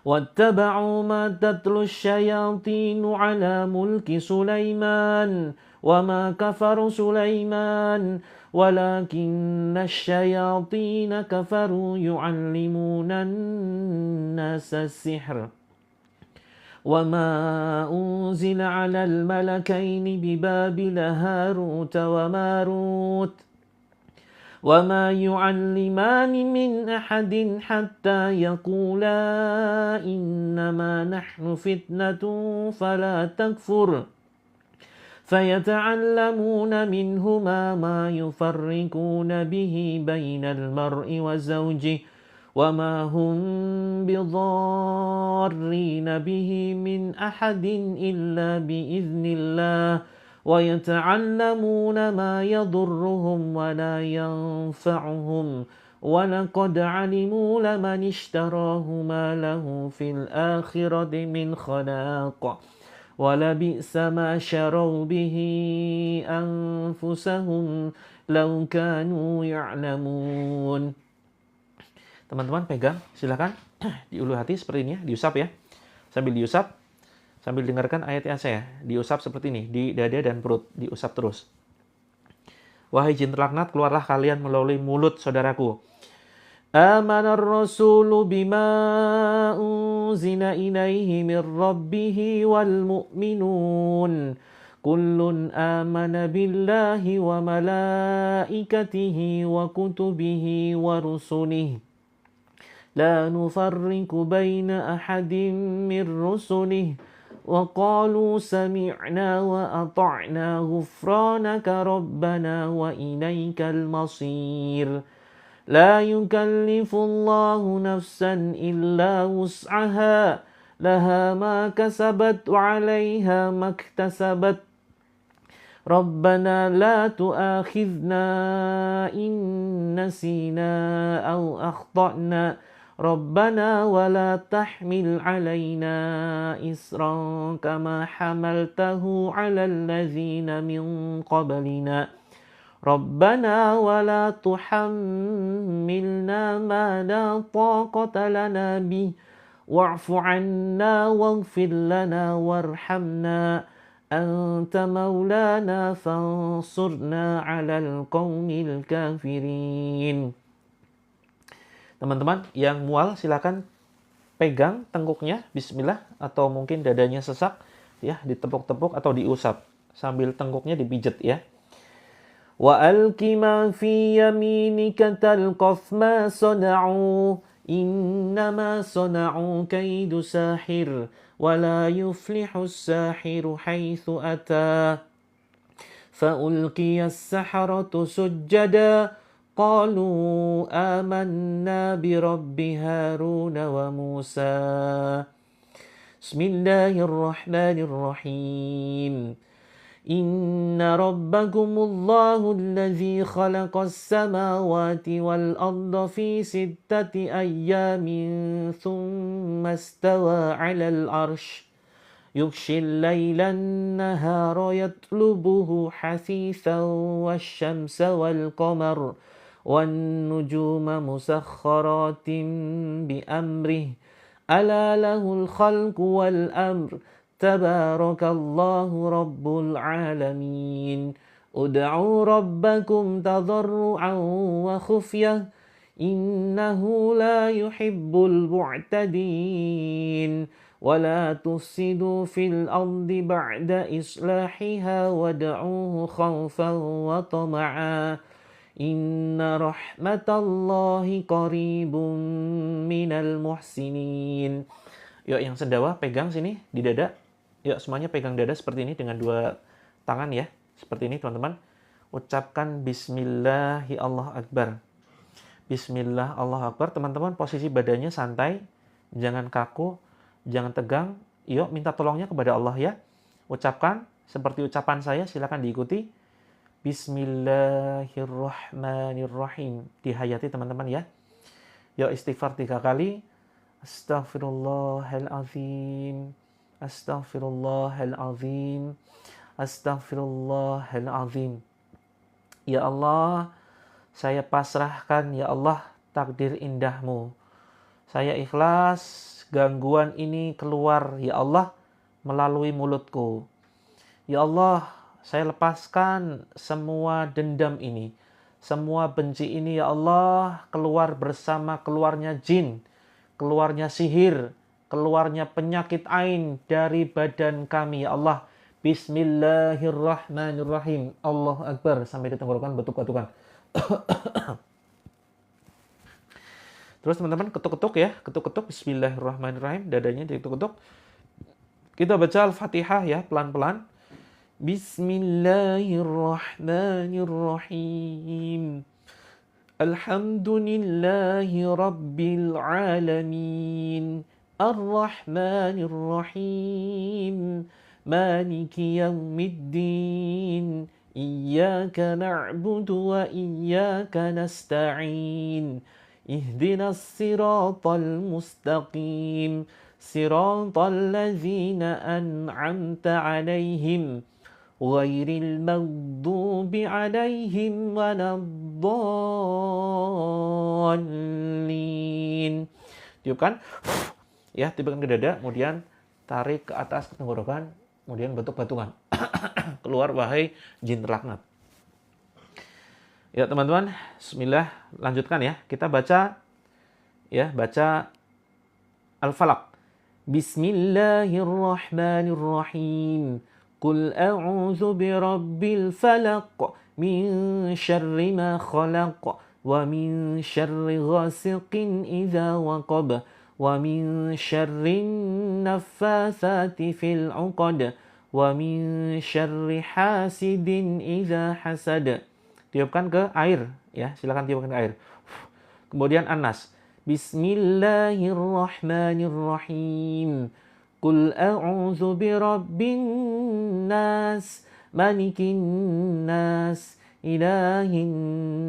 Speaker 1: واتبعوا ما تتلو الشياطين على ملك سليمان وما كفر سليمان ولكن الشياطين كفروا يعلمون الناس السحر وما أنزل على الملكين ببابل هاروت وماروت وما يعلمان من أحد حتى يقولا إنما نحن فتنة فلا تكفر فيتعلمون منهما ما يفرقون به بين المرء وزوجه وما هم بضارين به من أحد إلا بإذن الله ويتعلمون ما يضرهم ولا ينفعهم ولقد علموا لمن اشتراه ما له في الآخرة من خلاق ولبئس ما شروا به أنفسهم لو كانوا يعلمون. Teman-teman pegang, silakan di ulu hati seperti ini ya, diusap ya. Sambil diusap, sambil dengarkan ayat-ayat saya. Diusap seperti ini, di dada dan perut, diusap terus. Wahai jin terlaknat, keluarlah kalian melalui mulut saudaraku. Amanar rasulu bima unzila ilaihi min rabbihi wal mu'minun. Kullun amana billahi wa malaikatihi wa kutubihi wa rusulihi. La nufarriqu baina ahadin min rusulihi. وقالوا سمعنا وأطعنا غفرانك ربنا وإليك المصير لا يكلف الله نفسا إلا وسعها لها ما كسبت وعليها ما اكتسبت Rabbana la tu'akhidna in nasina aw akhtana. Rabbana wa la tahmil alaina isran kama hamaltahu ala allazina min qablina. Rabbana wa la tuhammilna ma la taqata lana bih wa'fu 'anna waghfir lana warhamna anta maulana fansurna 'alal qaumil kafirin. Teman-teman yang mual silakan pegang tengkuknya bismillah, atau mungkin dadanya sesak ya, ditepuk-tepuk atau diusap sambil tengkuknya dipijat ya. Wa alqi ma fi yaminika talqaf ma sana'u innama sana'u kaidu sahir wa la yuflihu as-sahiru haitsu ata. Fa ulqiya as-saharatu sujjada qalu amanna bi rabbi Harun wa Musa. Bismillahirrahmanirrahim. Inna rabbakumullahu alladhi khalaqas samawati wal arda fi sittati ayyamin thumma istawa 'alal 'arsy yughshil laylan nahara yatlubuhu hasithan wasyamsa wal qamar wan nujuma musakhkharatin bi amrihi ala lahul khalqu wal amr tabarakallahu rabbul alamin. Ud'u rabbakum tadarru'an wa khufyah innahu la yuhibbul mu'tadin wa la tufsidu fil ardi ba'da islahiha wad'uhu khawfan wa tama'a inna rahmatallahi qaribun minal muhsinin. Yuk yang sendawa pegang sini di dada. Yuk semuanya pegang dada seperti ini dengan dua tangan ya. Seperti ini teman-teman. Ucapkan Bismillahi Allah Akbar. Bismillah Allah Akbar. Teman-teman posisi badannya santai. Jangan kaku. Jangan tegang. Yuk minta tolongnya kepada Allah ya. Ucapkan seperti ucapan saya. Silakan diikuti. Bismillahirrahmanirrahim. Dihayati teman-teman ya. Yuk istighfar 3 kali. Astaghfirullahalazim. Astaghfirullahalazim. Astaghfirullahalazim. Ya Allah, saya pasrahkan ya Allah takdir indahmu. Saya ikhlas gangguan ini keluar ya Allah melalui mulutku. Ya Allah, saya lepaskan semua dendam ini. Semua benci ini ya Allah keluar bersama keluarnya jin, keluarnya sihir, keluarnya penyakit ain dari badan kami ya Allah. Bismillahirrahmanirrahim. Allahu Akbar. Sampai di tenggorokan batuk-batukan. Terus teman-teman ketuk-ketuk ya. Ketuk-ketuk. Bismillahirrahmanirrahim. Dadanya diketuk-ketuk. Kita baca Al-Fatihah ya. Pelan-pelan. Bismillahirrahmanirrahim. Alhamdulillahi rabbil alamin. Ar-Rahmanir-Rahim. Maliki yaumiddin. Iyyaka na'budu wa iyyaka nasta'in. Ihdinas siratal mustaqim. Siratal ladzina an'amta 'alaihim ghairil maghdubi 'alaihim waladdallin. Tiupkan ya, tiupkan ke dada, kemudian tarik ke atas ke tenggorokan, kemudian batuk-batungan. Keluar wahai jin terlaknat. Ya teman-teman, bismillah, lanjutkan ya. Kita baca ya, baca Al-Falaq. Bismillahirrahmanirrahim. Qul a'udzu birabbil falaq min syarri ma khalaq wa min syarri ghasiqin idza waqab wa min syarri naffatsati fil 'uqad wa min syarri hasidin idza hasad. Tiupkan ke air ya, silakan tiupkan ke air. Kemudian An-Nas. Bismillahirrahmanirrahim. Qul a'udzu birabbin nas malikin nas, ilahin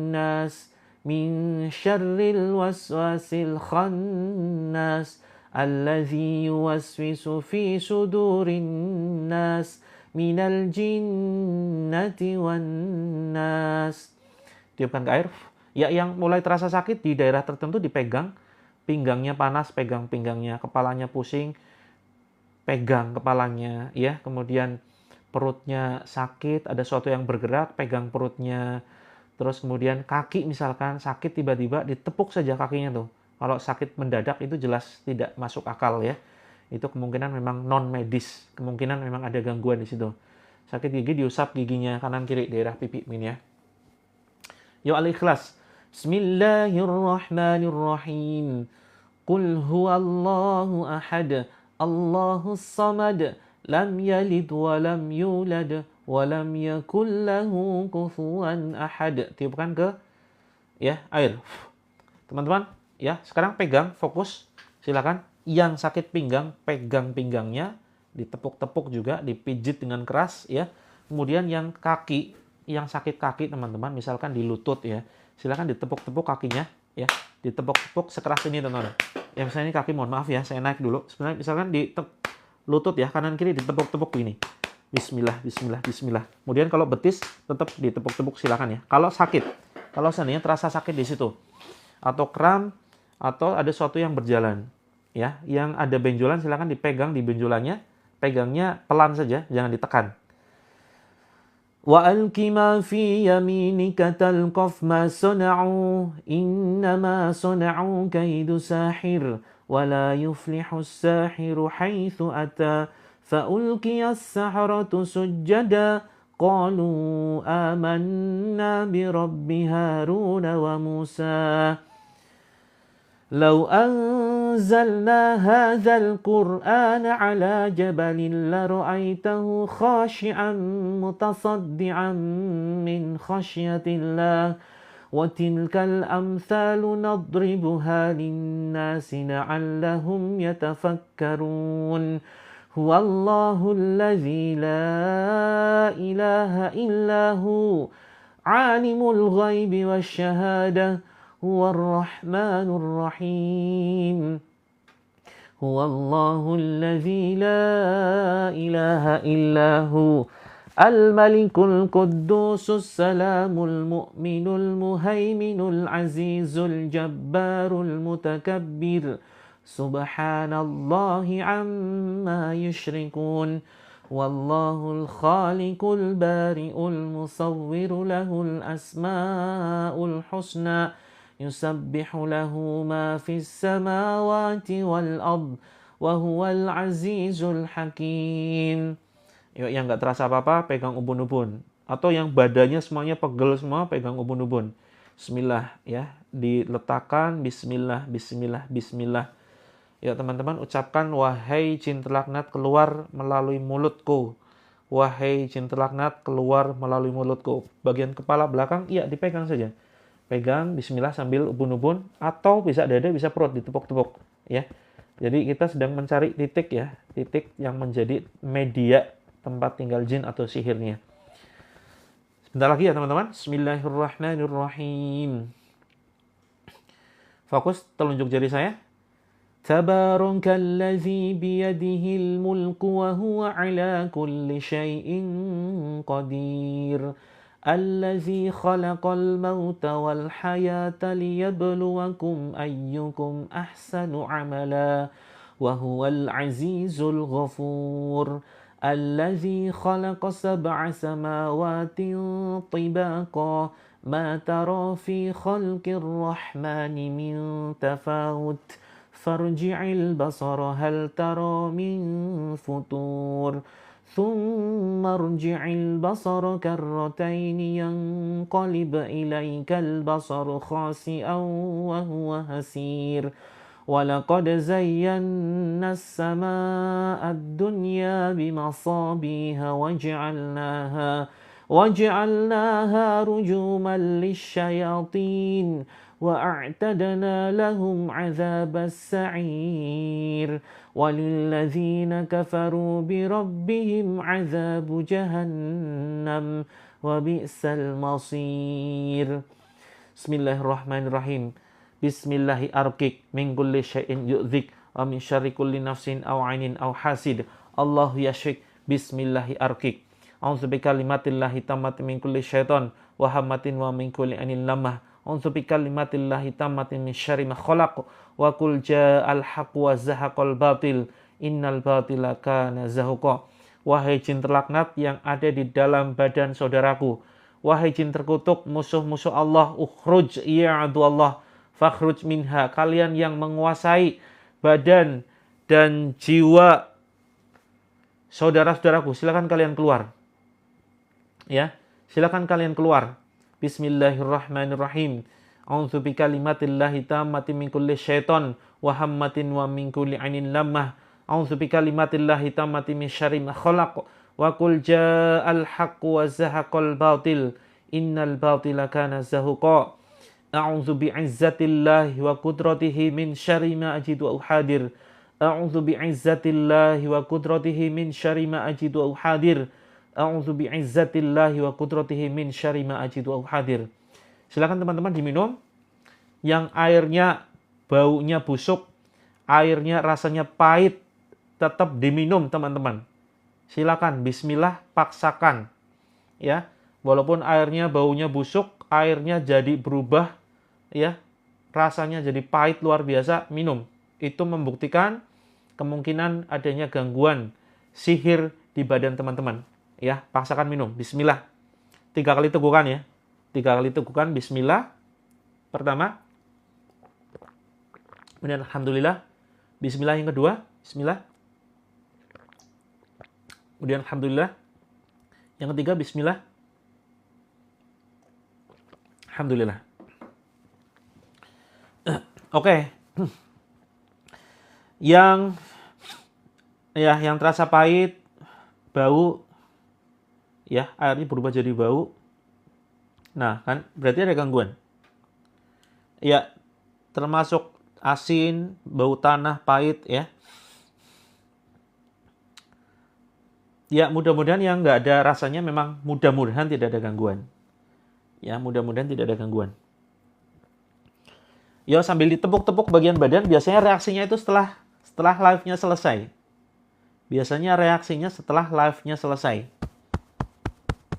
Speaker 1: nas, min syarril waswasil khannas, alladzi yuwaswisu fi sudurin nas, minal jinnati wan nas. Tiupkan ke air. Ya, yang mulai terasa sakit di daerah tertentu dipegang, pinggangnya panas, pegang pinggangnya, kepalanya pusing, pegang kepalanya, ya. Kemudian perutnya sakit, ada sesuatu yang bergerak, pegang perutnya. Terus kemudian kaki misalkan sakit tiba-tiba ditepuk saja kakinya tuh. Kalau sakit mendadak itu jelas tidak masuk akal ya. Itu kemungkinan memang non medis, kemungkinan memang ada gangguan di situ. Sakit gigi diusap giginya kanan kiri daerah pipi min ya. Yuk al-ikhlas. Bismillahirrahmanirrahim. Qul huwallahu ahad, Allahus samad, lam yalid wa lam yulad wa lam yakul lahu kufuwan ahad. Tiupkan ke ya air. Teman-teman, ya, sekarang pegang fokus. Silakan. Yang sakit pinggang, pegang pinggangnya, ditepuk-tepuk juga, dipijit dengan keras ya. Kemudian yang kaki, yang sakit kaki teman-teman, misalkan di lutut ya. Silakan ditepuk-tepuk kakinya ya. Ditepuk-tepuk sekeras ini teman-teman. Ya misalnya ini kaki, mohon maaf ya, saya naik dulu. Sebenarnya misalkan di lutut ya, kanan kiri ditepuk-tepuk begini. Bismillah, bismillah, bismillah. Kemudian kalau betis tetap ditepuk-tepuk silakan ya. Kalau sakit, kalau seandainya terasa sakit di situ atau kram atau ada sesuatu yang berjalan ya, yang ada benjolan silakan dipegang di benjolannya, pegangnya pelan saja, jangan ditekan. Wa alqi ma fi yaminika talqaf ma sana'u innama sana'u kaidu sahir wa la yuflihu as-sahiru haitsu ata fa ulqiya as-saharatu sujjada qalu amanna bi rabbi haruna wa musa. لو أنزلنا هذا القرآن على جبل لرأيته خاشعا متصدعا من خشية الله وتلك الأمثال نضربها للناس لعلهم يتفكرون هو الله الذي لا إله إلا هو عالم الغيب والشهادة هو الرحمن الرحيم هو الله الذي لا إله إلا هو الملك القدوس السلام المؤمن المهيمن العزيز الجبار المتكبر سبحان الله عما يشركون والله الخالق البارئ المصور له الأسماء الحسنى يسبح له ما في السماوات والأرض وهو العزيز الحكيم. Yuk, yang nggak terasa apa-apa pegang ubun-ubun, atau yang badannya semuanya pegel semua pegang ubun-ubun. Bismillah ya, diletakkan bismillah, bismillah, bismillah. Ya teman-teman, ucapkan wahai jin terlaknat keluar melalui mulutku. Wahai jin terlaknat keluar melalui mulutku. Bagian kepala belakang iya dipegang saja. Pegang bismillah sambil ubun-ubun, atau bisa dada, bisa perut ditepuk-tepuk ya. Jadi kita sedang mencari titik ya, titik yang menjadi media tempat tinggal jin atau sihirnya. Sebentar lagi ya teman-teman. Bismillahirrahmanirrahim. Fokus telunjuk jari saya. Tabarakalladzi biyadihil mulku wa huwa ala kulli syai'in qadir. الذي خلق الموت والحياة ليبلوكم أيكم أحسن عملا وهو العزيز الغفور الذي خلق 7 سماوات طباقا ما ترى في خلق الرحمن من تفاوت فارجع البصر هل ترى من فطور ثم ارجع البصر كرتين ينقلب إليك البصر خاسئا وهو هسير ولقد زينا السماء الدنيا بمصابيح وجعلناها رجوما للشياطين وأعتدنا لهم عذاب السعير walilladzina kafaru birabbihim azabu jahannam wa bi'sal masir. Bismillahirrahmanirrahim. Bismillahi arkik min kulli syai'in yu'dzik wa min syarri kulli nafsin aw 'ainin aw hasid. Allahu yashik. Bismillahi arkik. A'udzu bikalimatillahi tammati min kulli syaitan wa hammatin wa min kulli ainin lamah. A'udzu bikalimatillahi tammati min syarri ma khalaq wa qul ja'al haqq wa zahaqal batil innal batila kana zahuqa. Wahai jin terlaknat yang ada di dalam badan saudaraku, wahai jin terkutuk, musuh-musuh Allah, ukhruj ya Allah, fakhruj minha, kalian yang menguasai badan dan jiwa saudara-saudaraku, silakan kalian keluar. Ya, silakan kalian keluar. Bismillahirrahmanirrahim. A'udzu bikalimatillahi tammati min kulli syaitan wa hammatin wa min kulli ainin lamah. A'udzu bikalimatillahi tammati min syarri ma khalaq wa qul ja'al haqq wa zahaqal batil innal batila kana zahuqa. A'udzu bi'izzatillahi wa qudratihi min syarri ma ajidu au hadir. A'udzu bi'izzatillahi wa qudratihi min syarri ma ajidu au hadir. A'udzu bi'izzatillahi wa qudratihi min syarri ma ajidu au hadir. Silakan teman-teman diminum. Yang airnya baunya busuk, airnya rasanya pahit, tetap diminum teman-teman. Silakan bismillah, paksakan. Ya, walaupun airnya baunya busuk, airnya jadi berubah, ya. Rasanya jadi pahit luar biasa, minum. Itu membuktikan kemungkinan adanya gangguan sihir di badan teman-teman. Ya, paksakan minum. Bismillah. 3 kali tegukan ya. 3 kali tegukan. Bismillah. Pertama. Kemudian alhamdulillah. Bismillah yang kedua. Bismillah. Kemudian alhamdulillah. Yang ketiga bismillah. Alhamdulillah. Oke. Yang terasa pahit, bau, ya, airnya berubah jadi bau. Nah, kan berarti ada gangguan. Ya, termasuk asin, bau tanah, pahit, ya. Ya, mudah-mudahan yang nggak ada rasanya memang mudah-mudahan tidak ada gangguan. Ya, mudah-mudahan tidak ada gangguan. Ya, sambil ditepuk-tepuk bagian badan, biasanya reaksinya itu setelah live-nya selesai. Biasanya reaksinya setelah live-nya selesai.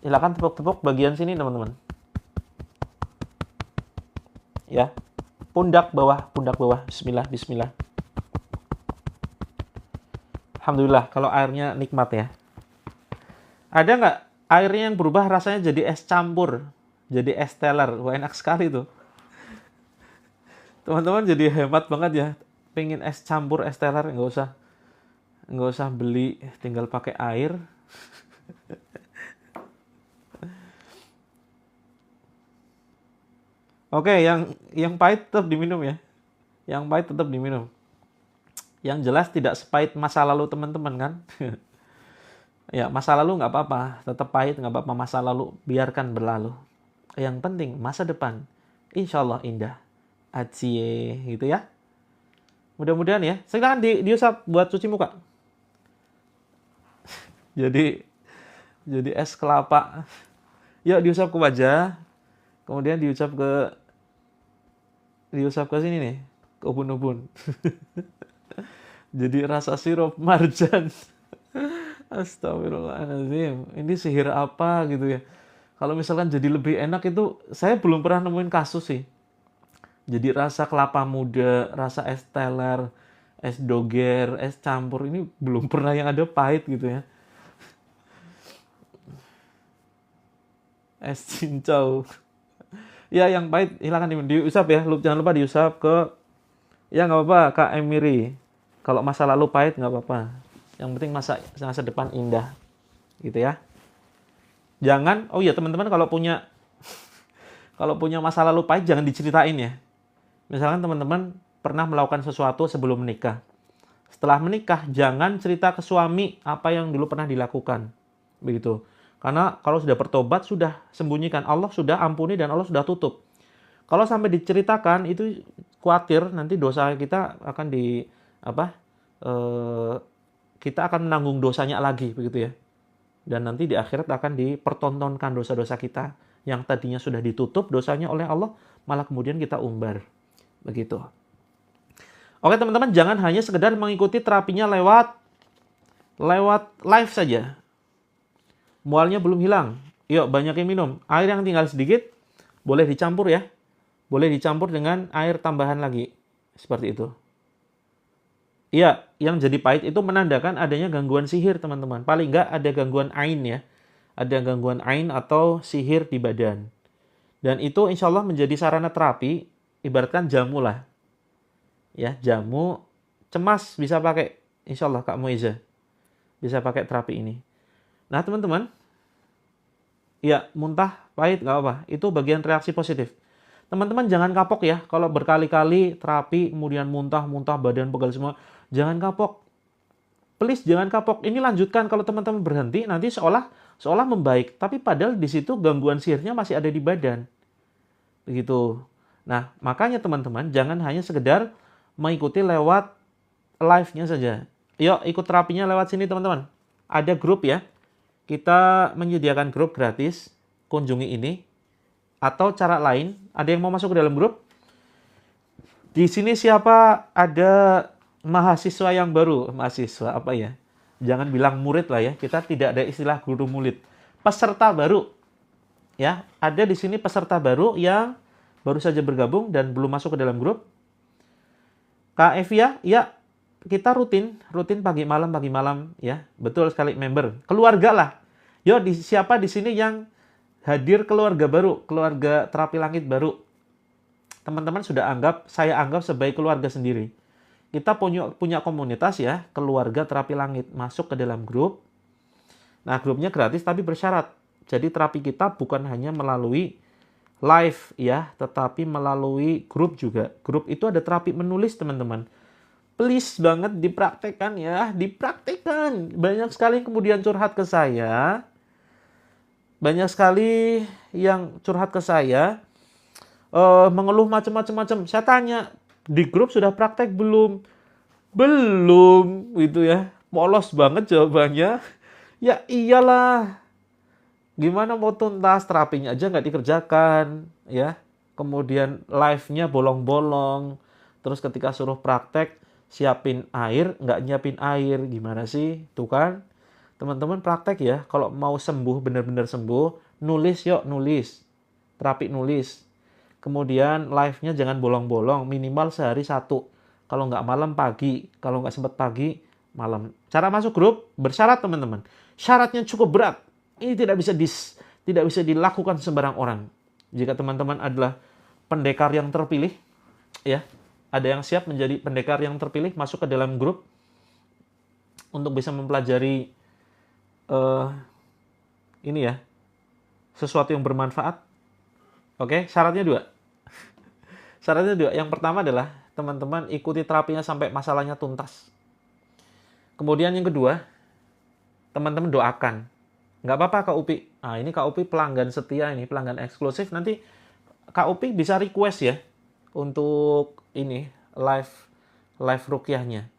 Speaker 1: Silakan tepuk-tepuk bagian sini teman-teman. Ya, pundak bawah. Bismillah, bismillah. Alhamdulillah, kalau airnya nikmat ya. Ada nggak airnya yang berubah rasanya jadi es campur, jadi es teler? Wah, enak sekali tuh. Teman-teman jadi hemat banget ya. Pengen es campur, es teler, nggak usah beli, tinggal pakai air. Oke, yang pahit tetap diminum ya. Yang pahit tetap diminum. Yang jelas tidak sepahit masa lalu teman-teman kan. Ya, masa lalu nggak apa-apa. Tetap pahit nggak apa-apa, masa lalu biarkan berlalu. Yang penting masa depan, insya Allah indah. Acie, gitu ya. Mudah-mudahan ya. Silakan diusap buat cuci muka. Jadi es kelapa. Yuk diusap ke wajah. Kemudian diusap ke sini nih, ke ubun-ubun. Jadi rasa sirup marjan. Astagfirullahaladzim. Ini sihir apa gitu ya. Kalau misalkan jadi lebih enak itu, saya belum pernah nemuin kasus sih. Jadi rasa kelapa muda, rasa es teler, es doger, es campur, ini belum pernah yang ada pahit gitu ya. Es cincau. Ya, yang pahit hilangkan diusap ya. Jangan lupa diusap ke, ya nggak apa-apa, Kak Emiri. Kalau masa lalu pahit nggak apa-apa. Yang penting masa depan indah, gitu ya. Jangan, oh ya teman-teman kalau punya masa lalu pahit jangan diceritain ya. Misalkan teman-teman pernah melakukan sesuatu sebelum menikah. Setelah menikah jangan cerita ke suami apa yang dulu pernah dilakukan, begitu. Karena kalau sudah bertobat, sudah sembunyikan. Allah sudah ampuni dan Allah sudah tutup. Kalau sampai diceritakan, itu khawatir nanti dosa kita akan kita akan menanggung dosanya lagi, begitu ya. Dan nanti di akhirat akan dipertontonkan dosa-dosa kita yang tadinya sudah ditutup dosanya oleh Allah, malah kemudian kita umbar. Begitu. Oke teman-teman, jangan hanya sekedar mengikuti terapinya lewat live saja. Mualnya belum hilang. Yuk, banyakin minum. Air yang tinggal sedikit, boleh dicampur ya. Boleh dicampur dengan air tambahan lagi. Seperti itu. Iya, yang jadi pahit itu menandakan adanya gangguan sihir, teman-teman. Paling nggak ada gangguan ain ya. Ada gangguan ain atau sihir di badan. Dan itu insya Allah menjadi sarana terapi, ibaratkan jamu lah. Ya, jamu cemas bisa pakai. Insya Allah Kak Moiza bisa pakai terapi ini. Nah, teman-teman, ya, muntah, pahit, nggak apa. Itu bagian reaksi positif. Teman-teman jangan kapok ya, kalau berkali-kali terapi, kemudian muntah-muntah, badan pegal semua. Jangan kapok. Please, jangan kapok. Ini lanjutkan. Kalau teman-teman berhenti, nanti seolah membaik. Tapi padahal di situ gangguan sihirnya masih ada di badan. Begitu. Nah, makanya teman-teman, jangan hanya sekedar mengikuti lewat live-nya saja. Yuk, ikut terapinya lewat sini, teman-teman. Ada grup ya. Kita menyediakan grup gratis. Kunjungi ini. Atau cara lain, ada yang mau masuk ke dalam grup? Di sini siapa ada mahasiswa yang baru? Mahasiswa apa ya? Jangan bilang murid lah ya. Kita tidak ada istilah guru murid. Peserta baru. Ya, ada di sini peserta baru yang baru saja bergabung dan belum masuk ke dalam grup. Kak Evia, ya kita rutin pagi malam ya. Betul sekali member. Keluarga lah. Yo, siapa di sini yang hadir keluarga baru, keluarga terapi langit baru. Teman-teman saya anggap sebagai keluarga sendiri. Kita punya komunitas ya, keluarga terapi langit. Masuk ke dalam grup. Nah, grupnya gratis tapi bersyarat. Jadi terapi kita bukan hanya melalui live ya, tetapi melalui grup juga. Grup itu ada terapi menulis, teman-teman. Please banget dipraktekkan ya, dipraktekkan. Banyak sekali kemudian curhat ke saya. Banyak sekali yang curhat ke saya, mengeluh macam-macam. Saya tanya, di grup sudah praktek belum? Belum, gitu ya. Polos banget jawabannya. Ya iyalah. Gimana mau tuntas, terapinya aja nggak dikerjakan, ya. Kemudian live-nya bolong-bolong. Terus ketika suruh praktek, siapin air, nggak nyiapin air. Gimana sih? Tuh kan. Teman-teman praktek ya, kalau mau sembuh, benar-benar sembuh, nulis yuk, nulis. Terapi nulis. Kemudian live-nya jangan bolong-bolong, minimal sehari 1. Kalau nggak malam, pagi. Kalau nggak sempat pagi, malam. Cara masuk grup, bersyarat teman-teman. Syaratnya cukup berat. Ini tidak bisa dilakukan sembarang orang. Jika teman-teman adalah pendekar yang terpilih, ya, ada yang siap menjadi pendekar yang terpilih, masuk ke dalam grup untuk bisa mempelajari ini ya, sesuatu yang bermanfaat. Oke, syaratnya 2. Syaratnya 2. Yang pertama adalah teman-teman ikuti terapinya sampai masalahnya tuntas. Kemudian yang kedua, teman-teman doakan. Nggak apa-apa Kak Upi. Nah, ini Kak Upi pelanggan setia, ini pelanggan eksklusif. Nanti Kak Upi bisa request ya untuk ini live ruqyahnya.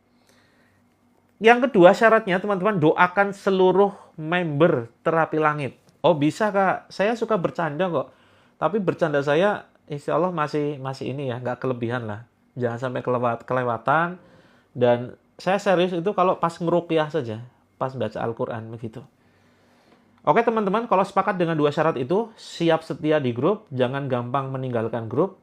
Speaker 1: Yang kedua syaratnya teman-teman doakan seluruh member terapi langit. Oh bisa Kak, saya suka bercanda kok. Tapi bercanda saya insya Allah masih ini ya, nggak kelebihan lah. Jangan sampai kelewatan. Dan saya serius itu kalau pas ngeruqyah saja, pas baca Al-Quran begitu. Oke teman-teman, kalau sepakat dengan 2 syarat itu, siap setia di grup, jangan gampang meninggalkan grup.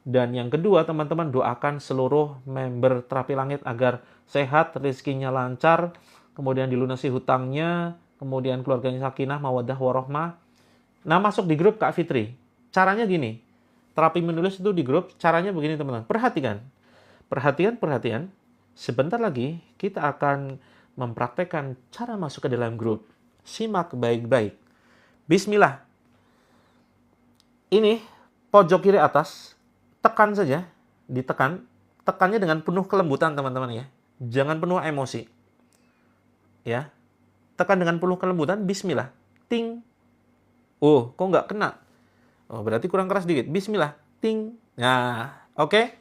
Speaker 1: Dan yang kedua, teman-teman doakan seluruh member terapi langit agar sehat, rezekinya lancar, kemudian dilunasi hutangnya, kemudian keluarganya sakinah, mawaddah, warohmah. Nah, masuk di grup Kak Fitri. Caranya gini, terapi menulis itu di grup, caranya begini teman-teman. Perhatikan. Sebentar lagi kita akan mempraktekkan cara masuk ke dalam grup. Simak baik-baik. Bismillah. Ini pojok kiri atas, tekan saja, tekannya dengan penuh kelembutan teman-teman ya. Jangan penuh emosi. Ya. Tekan dengan penuh kelembutan, bismillah. Ting. Oh, kok nggak kena? Oh, berarti kurang keras dikit. Bismillah. Ting. Nah, oke.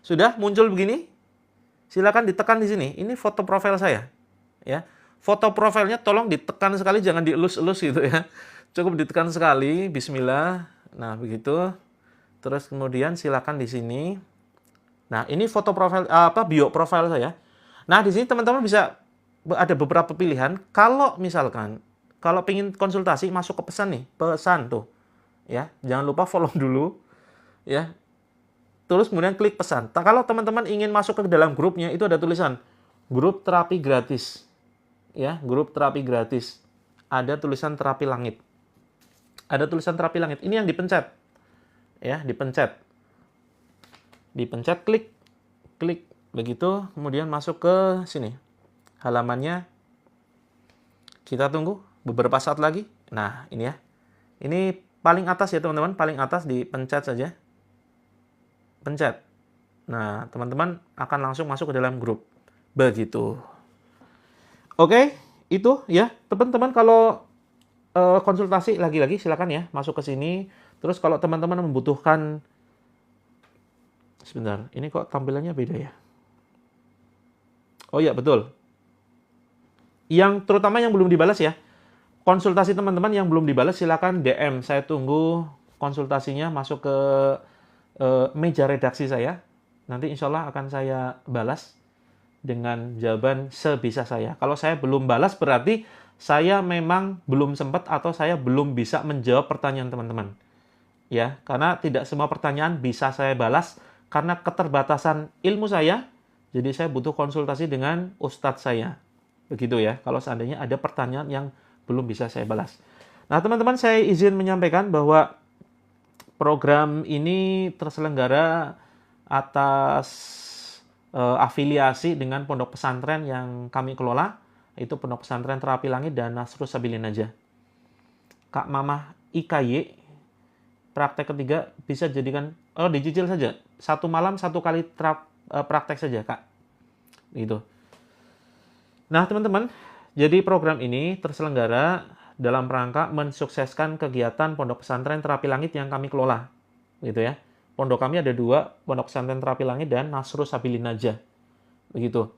Speaker 1: Sudah muncul begini. silakan ditekan di sini. Ini foto profil saya, ya. Foto profilnya tolong ditekan sekali, jangan dielus-elus gitu ya. Cukup ditekan sekali, bismillah. Nah, begitu. Terus kemudian silakan di sini. Nah, ini foto profil bio profil saya. Nah, di sini teman-teman bisa ada beberapa pilihan. Kalau misalkan kalau ingin konsultasi masuk ke pesan nih, pesan tuh. Ya, jangan lupa follow dulu ya. Terus kemudian klik pesan. Kalau teman-teman ingin masuk ke dalam grupnya, itu ada tulisan grup terapi gratis. Ya, grup terapi gratis. Ada tulisan terapi langit. Ada tulisan terapi langit. Ini yang dipencet. Ya, dipencet. Dipencet, klik. Klik. Begitu, kemudian masuk ke sini. Halamannya. Kita tunggu beberapa saat lagi. Nah, ini ya. Ini paling atas ya, teman-teman. Paling atas dipencet saja. Pencet. Nah, teman-teman akan langsung masuk ke dalam grup. Begitu. Oke, itu ya. Teman-teman kalau konsultasi lagi-lagi silakan ya masuk ke sini. Terus kalau teman-teman membutuhkan, sebentar, ini kok tampilannya beda ya? Oh iya, betul. Yang terutama yang belum dibalas ya. Konsultasi teman-teman yang belum dibalas silakan DM. Saya tunggu konsultasinya masuk ke meja redaksi saya. Nanti insya Allah akan saya balas dengan jawaban sebisa saya. Kalau saya belum balas berarti saya memang belum sempat atau saya belum bisa menjawab pertanyaan teman-teman. Ya, karena tidak semua pertanyaan bisa saya balas karena keterbatasan ilmu saya. Jadi saya butuh konsultasi dengan ustadz saya. Begitu ya, kalau seandainya ada pertanyaan yang belum bisa saya balas. Nah, teman-teman, saya izin menyampaikan bahwa program ini terselenggara atas afiliasi dengan pondok pesantren yang kami kelola, itu Pondok Pesantren Terapi Langit dan Nasrus Sabilin Najah. Kak Mamah IKY, praktek ketiga bisa jadikan, dicicil saja. 1 malam 1 kali praktek saja, Kak. Gitu. Nah, teman-teman, jadi program ini terselenggara dalam rangka mensukseskan kegiatan Pondok Pesantren Terapi Langit yang kami kelola. Gitu ya. Pondok kami ada 2, Pondok Pesantren Terapi Langit dan Nasrus Sabilin Najah. Begitu.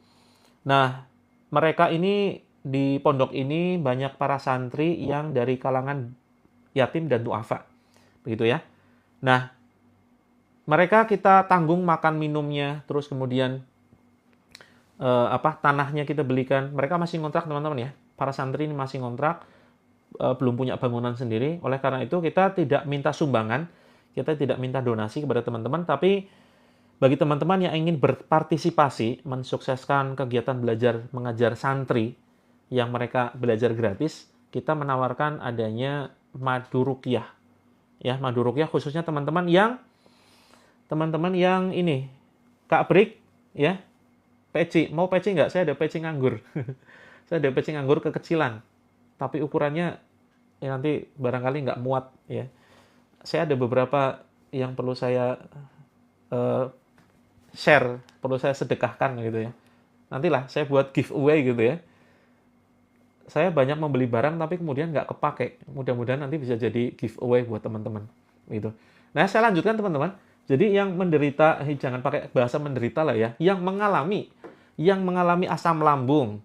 Speaker 1: Nah, mereka ini di pondok ini banyak para santri yang dari kalangan yatim dan duafa. Begitu ya. Nah, mereka kita tanggung makan minumnya, terus kemudian tanahnya kita belikan. Mereka masih ngontrak, teman-teman ya. Para santri ini masih ngontrak, belum punya bangunan sendiri. Oleh karena itu kita tidak minta sumbangan, kita tidak minta donasi kepada teman-teman, tapi bagi teman-teman yang ingin berpartisipasi mensukseskan kegiatan belajar mengajar santri yang mereka belajar gratis, kita menawarkan adanya madu ruqyah. Ya, madu ruqyah khususnya teman-teman yang ini Kak Brik ya. Peci, mau peci nggak? Saya ada peci nganggur. Saya ada peci nganggur kekecilan. Tapi ukurannya ya nanti barangkali nggak muat ya. Saya ada beberapa yang perlu saya share, perlu saya sedekahkan gitu ya. Nantilah saya buat giveaway gitu ya. Saya banyak membeli barang tapi kemudian nggak kepake. Mudah-mudahan nanti bisa jadi giveaway buat teman-teman gitu. Nah, saya lanjutkan teman-teman. Jadi yang menderita, jangan pakai bahasa menderita lah ya, yang mengalami asam lambung,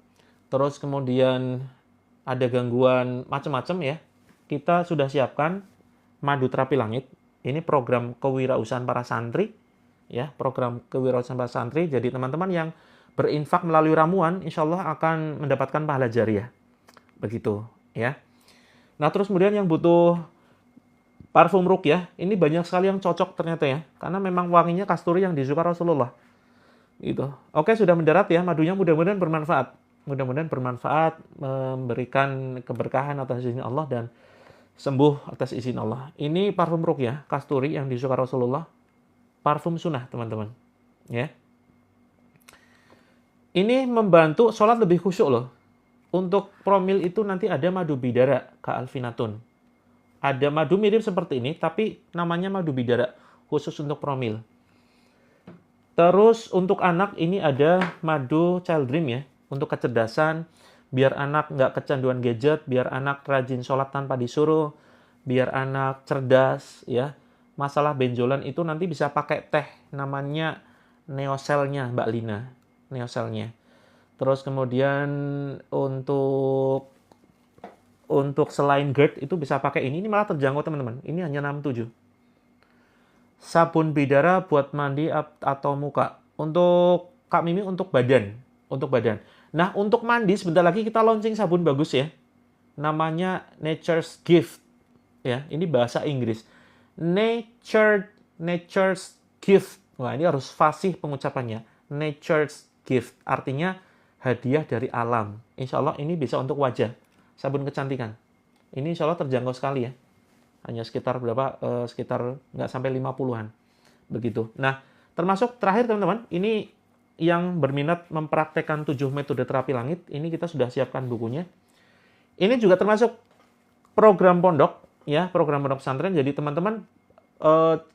Speaker 1: terus kemudian ada gangguan macam-macam ya, kita sudah siapkan madu terapi langit. Ini program kewirausahaan para santri. Ya, program kewirausahaan para santri. Jadi teman-teman yang berinfak melalui ramuan, insya Allah akan mendapatkan pahala jariah. Begitu, ya. Nah, terus kemudian yang butuh parfum ruqyah, ini banyak sekali yang cocok ternyata ya, karena memang wanginya kasturi yang disuka Rasulullah. Gitu. Oke, sudah mendarat ya, madunya mudah-mudahan bermanfaat. Mudah-mudahan bermanfaat, memberikan keberkahan atas izin Allah dan sembuh atas izin Allah. Ini parfum ruqyah, kasturi yang disuka Rasulullah. Parfum sunnah, teman-teman. Ya. Ini membantu sholat lebih khusyuk loh. Untuk promil itu nanti ada madu bidara, Kak Alfinatun. Ada madu mirip seperti ini, tapi namanya madu bidara, khusus untuk promil. Terus untuk anak ini ada madu Child Dream ya, untuk kecerdasan, biar anak nggak kecanduan gadget, biar anak rajin sholat tanpa disuruh, biar anak cerdas ya. Masalah benjolan itu nanti bisa pakai teh namanya Neoselnya Mbak Lina. neoselnya. Terus kemudian untuk selain GERD itu bisa pakai ini malah terjangkau teman-teman. Ini hanya 67. Sabun bidara buat mandi atau muka. Untuk Kak Mimi untuk badan, Nah, untuk mandi sebentar lagi kita launching sabun bagus ya. Namanya Nature's Gift. Ya, ini bahasa Inggris. Nature's Gift. Wah, ini harus fasih pengucapannya. Nature's Gift. Artinya hadiah dari alam. Insya Allah ini bisa untuk wajah. Sabun kecantikan. Ini insya Allah terjangkau sekali ya. Hanya sekitar berapa? Sekitar nggak sampai 50-an. Begitu. Nah, termasuk terakhir teman-teman, ini yang berminat mempraktekkan 7 metode terapi langit, ini kita sudah siapkan bukunya. Ini juga termasuk program pondok, ya, program pondok pesantren. Jadi teman-teman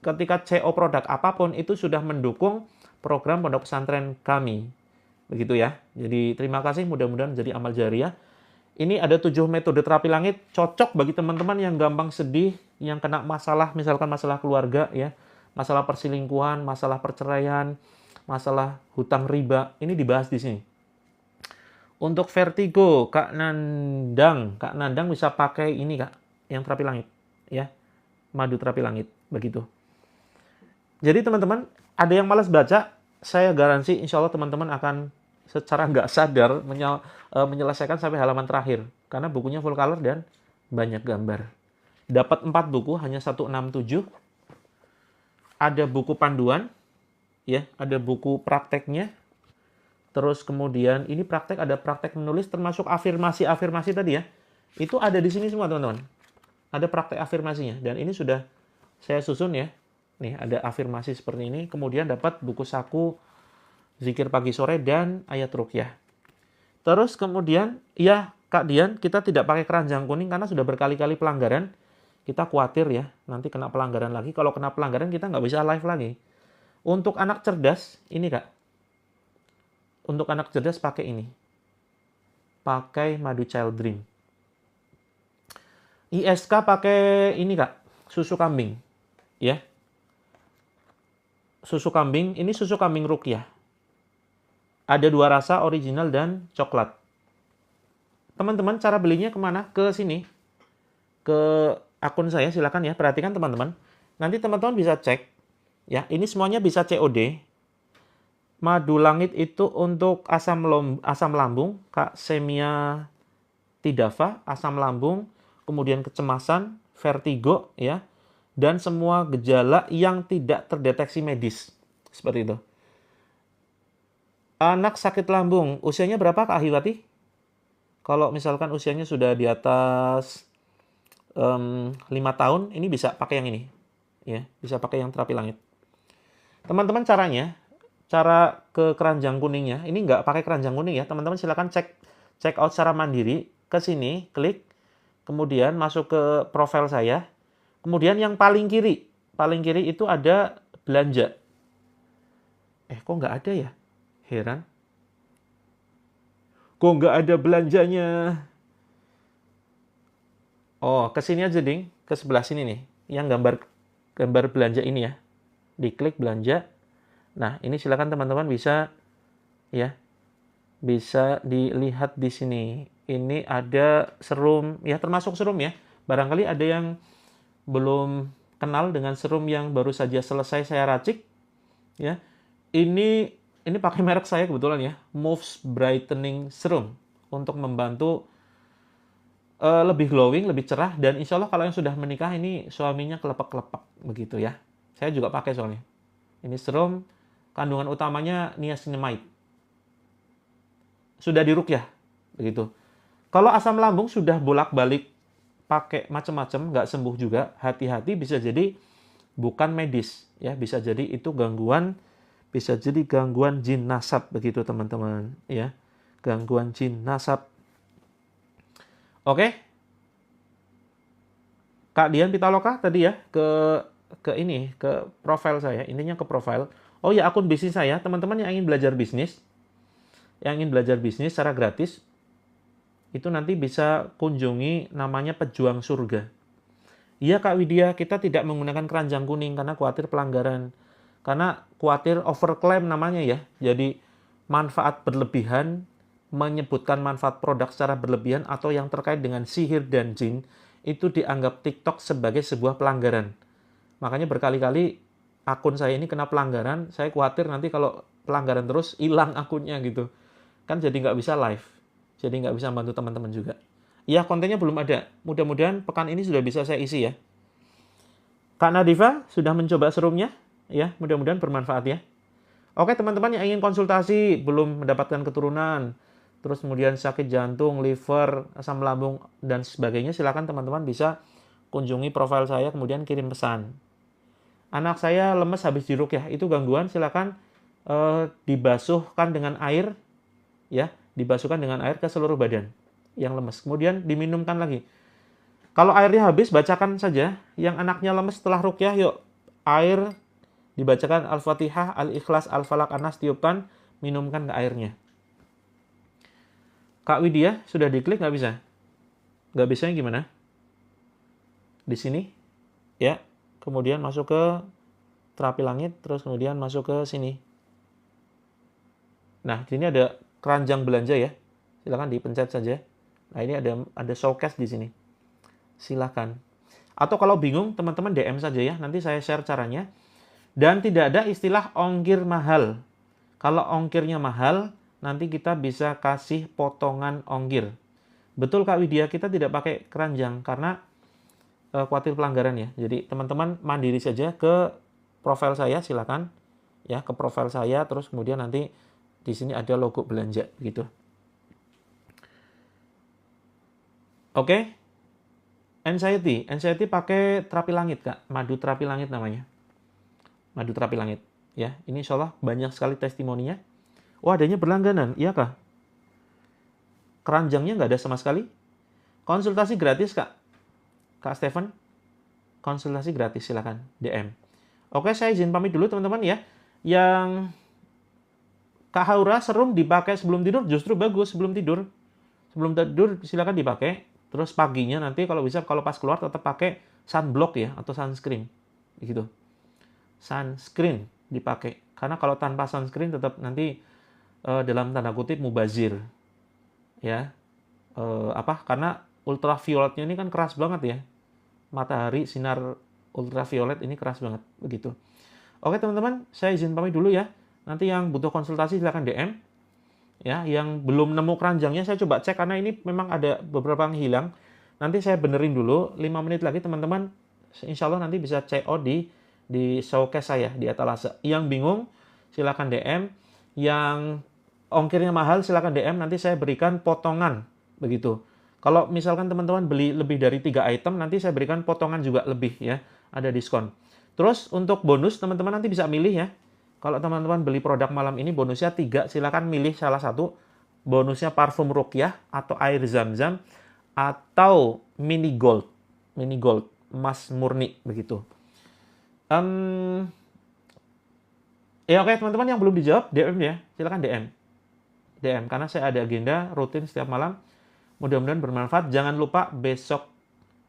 Speaker 1: ketika CO produk apapun itu sudah mendukung program pondok pesantren kami. Begitu ya. Jadi terima kasih, mudah-mudahan jadi amal jariah. Ini ada 7 metode terapi langit, cocok bagi teman-teman yang gampang sedih, yang kena masalah, misalkan masalah keluarga, ya, masalah perselingkuhan, masalah perceraian, masalah hutang riba. Ini dibahas di sini. Untuk vertigo, Kak Nandang bisa pakai ini Kak, yang terapi langit, ya, madu terapi langit, begitu. Jadi teman-teman, ada yang malas baca, saya garansi insya Allah teman-teman akan secara nggak sadar menyelesaikan sampai halaman terakhir. Karena bukunya full color dan banyak gambar. Dapat 4 buku, hanya 167. Ada buku panduan, ya, ada buku prakteknya. Terus kemudian ini praktek, ada praktek menulis termasuk afirmasi tadi ya. Itu ada di sini semua teman-teman. Ada praktek afirmasinya dan ini sudah saya susun ya. Nih ada afirmasi seperti ini. Kemudian dapat buku saku zikir pagi sore dan ayat ruqyah. Terus kemudian ya Kak Dian, kita tidak pakai keranjang kuning karena sudah berkali-kali pelanggaran. Kita khawatir ya nanti kena pelanggaran lagi. Kalau kena pelanggaran kita nggak bisa live lagi. Untuk anak cerdas ini Kak. Untuk anak cerdas pakai ini. Pakai madu child dream. ISK pakai ini Kak, susu kambing. Ya. Susu kambing, ini susu kambing ruqyah. Ada 2 rasa, original dan coklat. Teman-teman cara belinya kemana? Ke sini. Ke akun saya silakan ya, perhatikan teman-teman. Nanti teman-teman bisa cek. Ya, ini semuanya bisa COD. Madu langit itu untuk asam lambung, Kak Semia Tidafa, asam lambung, kemudian kecemasan, vertigo, ya, dan semua gejala yang tidak terdeteksi medis. Seperti itu. Anak sakit lambung, usianya berapa Kak Ahiwati? Kalau misalkan usianya sudah di atas 5 tahun, ini bisa pakai yang ini. Ya, bisa pakai yang terapi langit. Teman-teman cara ke keranjang kuningnya, ini nggak pakai keranjang kuning ya, teman-teman silakan check out secara mandiri, ke sini, klik, kemudian masuk ke profil saya, kemudian yang paling kiri itu ada belanja. Kok nggak ada ya? Heran. Kok nggak ada belanjanya? Oh, ke sini aja ding, ke sebelah sini nih, yang gambar belanja ini ya, diklik belanja. Nah, ini silakan teman-teman bisa ya, bisa dilihat di sini. Ini ada serum, ya termasuk serum ya. Barangkali ada yang belum kenal dengan serum yang baru saja selesai saya racik. Ya, ini pakai merek saya kebetulan ya, Moves Brightening Serum untuk membantu lebih glowing, lebih cerah, dan insya Allah kalau yang sudah menikah ini suaminya kelepek-kelepek begitu ya. Saya juga pakai soalnya. Ini serum. Kandungan utamanya niacinamide. Sudah diruqyah, begitu. Kalau asam lambung sudah bolak-balik pakai macam-macam, nggak sembuh juga, hati-hati bisa jadi bukan medis, ya bisa jadi itu gangguan, bisa jadi gangguan jin nasab begitu teman-teman, ya gangguan jin nasab. Oke, Kak Dian Pitaloka tadi ya ke profil saya, intinya ke profil. Oh ya, akun bisnis saya, teman-teman yang ingin belajar bisnis secara gratis, itu nanti bisa kunjungi namanya Pejuang Surga. Iya Kak Widya, kita tidak menggunakan keranjang kuning karena khawatir pelanggaran. Karena khawatir overclaim namanya ya. Jadi manfaat berlebihan, menyebutkan manfaat produk secara berlebihan atau yang terkait dengan sihir dan jin, itu dianggap TikTok sebagai sebuah pelanggaran. Makanya berkali-kali akun saya ini kena pelanggaran, saya khawatir nanti kalau pelanggaran terus hilang akunnya gitu. Kan jadi nggak bisa live, jadi nggak bisa bantu teman-teman juga. Ya, kontennya belum ada. Mudah-mudahan pekan ini sudah bisa saya isi ya. Kak Nadifa sudah mencoba serumnya? Ya, mudah-mudahan bermanfaat ya. Oke, teman-teman yang ingin konsultasi, belum mendapatkan keturunan, terus kemudian sakit jantung, liver, asam lambung, dan sebagainya, silakan teman-teman bisa kunjungi profil saya, kemudian kirim pesan. Anak saya lemes habis diruqyah, itu gangguan, silakan dibasuhkan dengan air, ya, dibasuhkan dengan air ke seluruh badan yang lemes. Kemudian diminumkan lagi. Kalau airnya habis, bacakan saja. Yang anaknya lemes setelah ruqyah, yuk, air dibacakan Al-Fatihah, Al-Ikhlas, Al-Falaq, An-Nas, tiupkan, minumkan ke airnya. Kak Widya, sudah diklik nggak bisa? Nggak bisanya gimana? Di sini, ya. Kemudian masuk ke terapi langit, terus kemudian masuk ke sini. Nah, di sini ada keranjang belanja ya. Silakan dipencet saja. Nah, ini ada showcase di sini. Silakan. Atau kalau bingung, teman-teman DM saja ya. Nanti saya share caranya. Dan tidak ada istilah ongkir mahal. Kalau ongkirnya mahal, nanti kita bisa kasih potongan ongkir. Betul Kak Widya, kita tidak pakai keranjang karena khawatir pelanggaran ya. Jadi teman-teman mandiri saja ke profil saya, silakan ya, ke profil saya, terus kemudian nanti di sini ada logo belanja gitu. Oke. Anxiety pakai terapi langit Kak, madu terapi langit namanya. Madu terapi langit ya. Ini insya Allah banyak sekali testimoninya. Wah, adanya berlangganan, iya kah? Keranjangnya nggak ada sama sekali. Konsultasi gratis Kak. Kak Stephen, konsultasi gratis, silakan DM. Oke, saya izin pamit dulu teman-teman ya. Yang Kak Haura serum dipakai sebelum tidur justru bagus sebelum tidur. Sebelum tidur silakan dipakai. Terus paginya nanti kalau bisa, kalau pas keluar tetap pakai sunblock ya atau sunscreen. Begitu. Sunscreen dipakai. Karena kalau tanpa sunscreen tetap nanti dalam tanda kutip mubazir. Ya. Karena ultravioletnya ini kan keras banget ya. Matahari, sinar ultraviolet ini keras banget. Begitu. Oke teman-teman, saya izin pamit dulu ya. Nanti yang butuh konsultasi silakan DM. Ya, yang belum nemu keranjangnya saya coba cek karena ini memang ada beberapa yang hilang. Nanti saya benerin dulu 5 menit lagi teman-teman. Insya Allah nanti bisa check out di showcase saya di Etalase. Yang bingung silakan DM. Yang ongkirnya mahal silakan DM, nanti saya berikan potongan begitu. Kalau misalkan teman-teman beli lebih dari 3 item, nanti saya berikan potongan juga lebih ya, ada diskon. Terus untuk bonus teman-teman nanti bisa milih ya. Kalau teman-teman beli produk malam ini bonusnya 3, silakan milih salah satu. Bonusnya parfum ruqyah atau air zam-zam atau mini gold, emas murni begitu. Ya oke teman-teman yang belum dijawab DM ya, silakan DM karena saya ada agenda rutin setiap malam. Mudah-mudahan bermanfaat. Jangan lupa besok,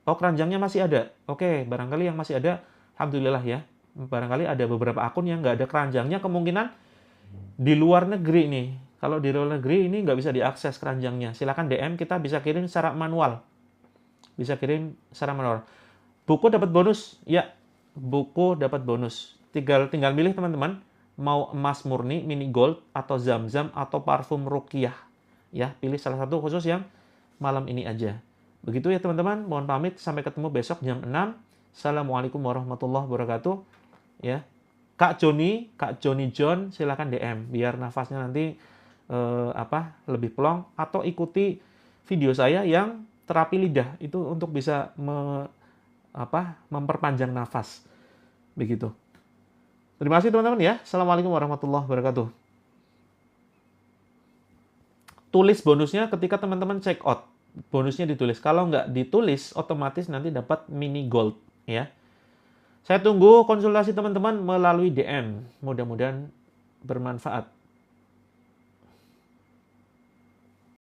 Speaker 1: keranjangnya masih ada. Oke, barangkali yang masih ada, alhamdulillah ya. Barangkali ada beberapa akun yang nggak ada keranjangnya, kemungkinan di luar negeri nih. Kalau di luar negeri ini nggak bisa diakses keranjangnya. Silakan DM, kita bisa kirim secara manual. Buku dapat bonus, ya. Buku dapat bonus. Tinggal milih teman-teman, mau emas murni, mini gold, atau zam-zam, atau parfum ruqyah. Ya, pilih salah satu khusus yang malam ini aja. Begitu ya teman-teman, mohon pamit, sampai ketemu besok jam 6. Assalamualaikum warahmatullahi wabarakatuh. Ya, Kak Joni John, silakan DM biar nafasnya nanti lebih plong, atau ikuti video saya yang terapi lidah itu untuk bisa memperpanjang nafas. Begitu. Terima kasih teman-teman ya. Assalamualaikum warahmatullahi wabarakatuh. Tulis bonusnya ketika teman-teman check out. Bonusnya ditulis. Kalau nggak ditulis, otomatis nanti dapat mini gold ya. Saya tunggu konsultasi teman-teman melalui DM. Mudah-mudahan bermanfaat.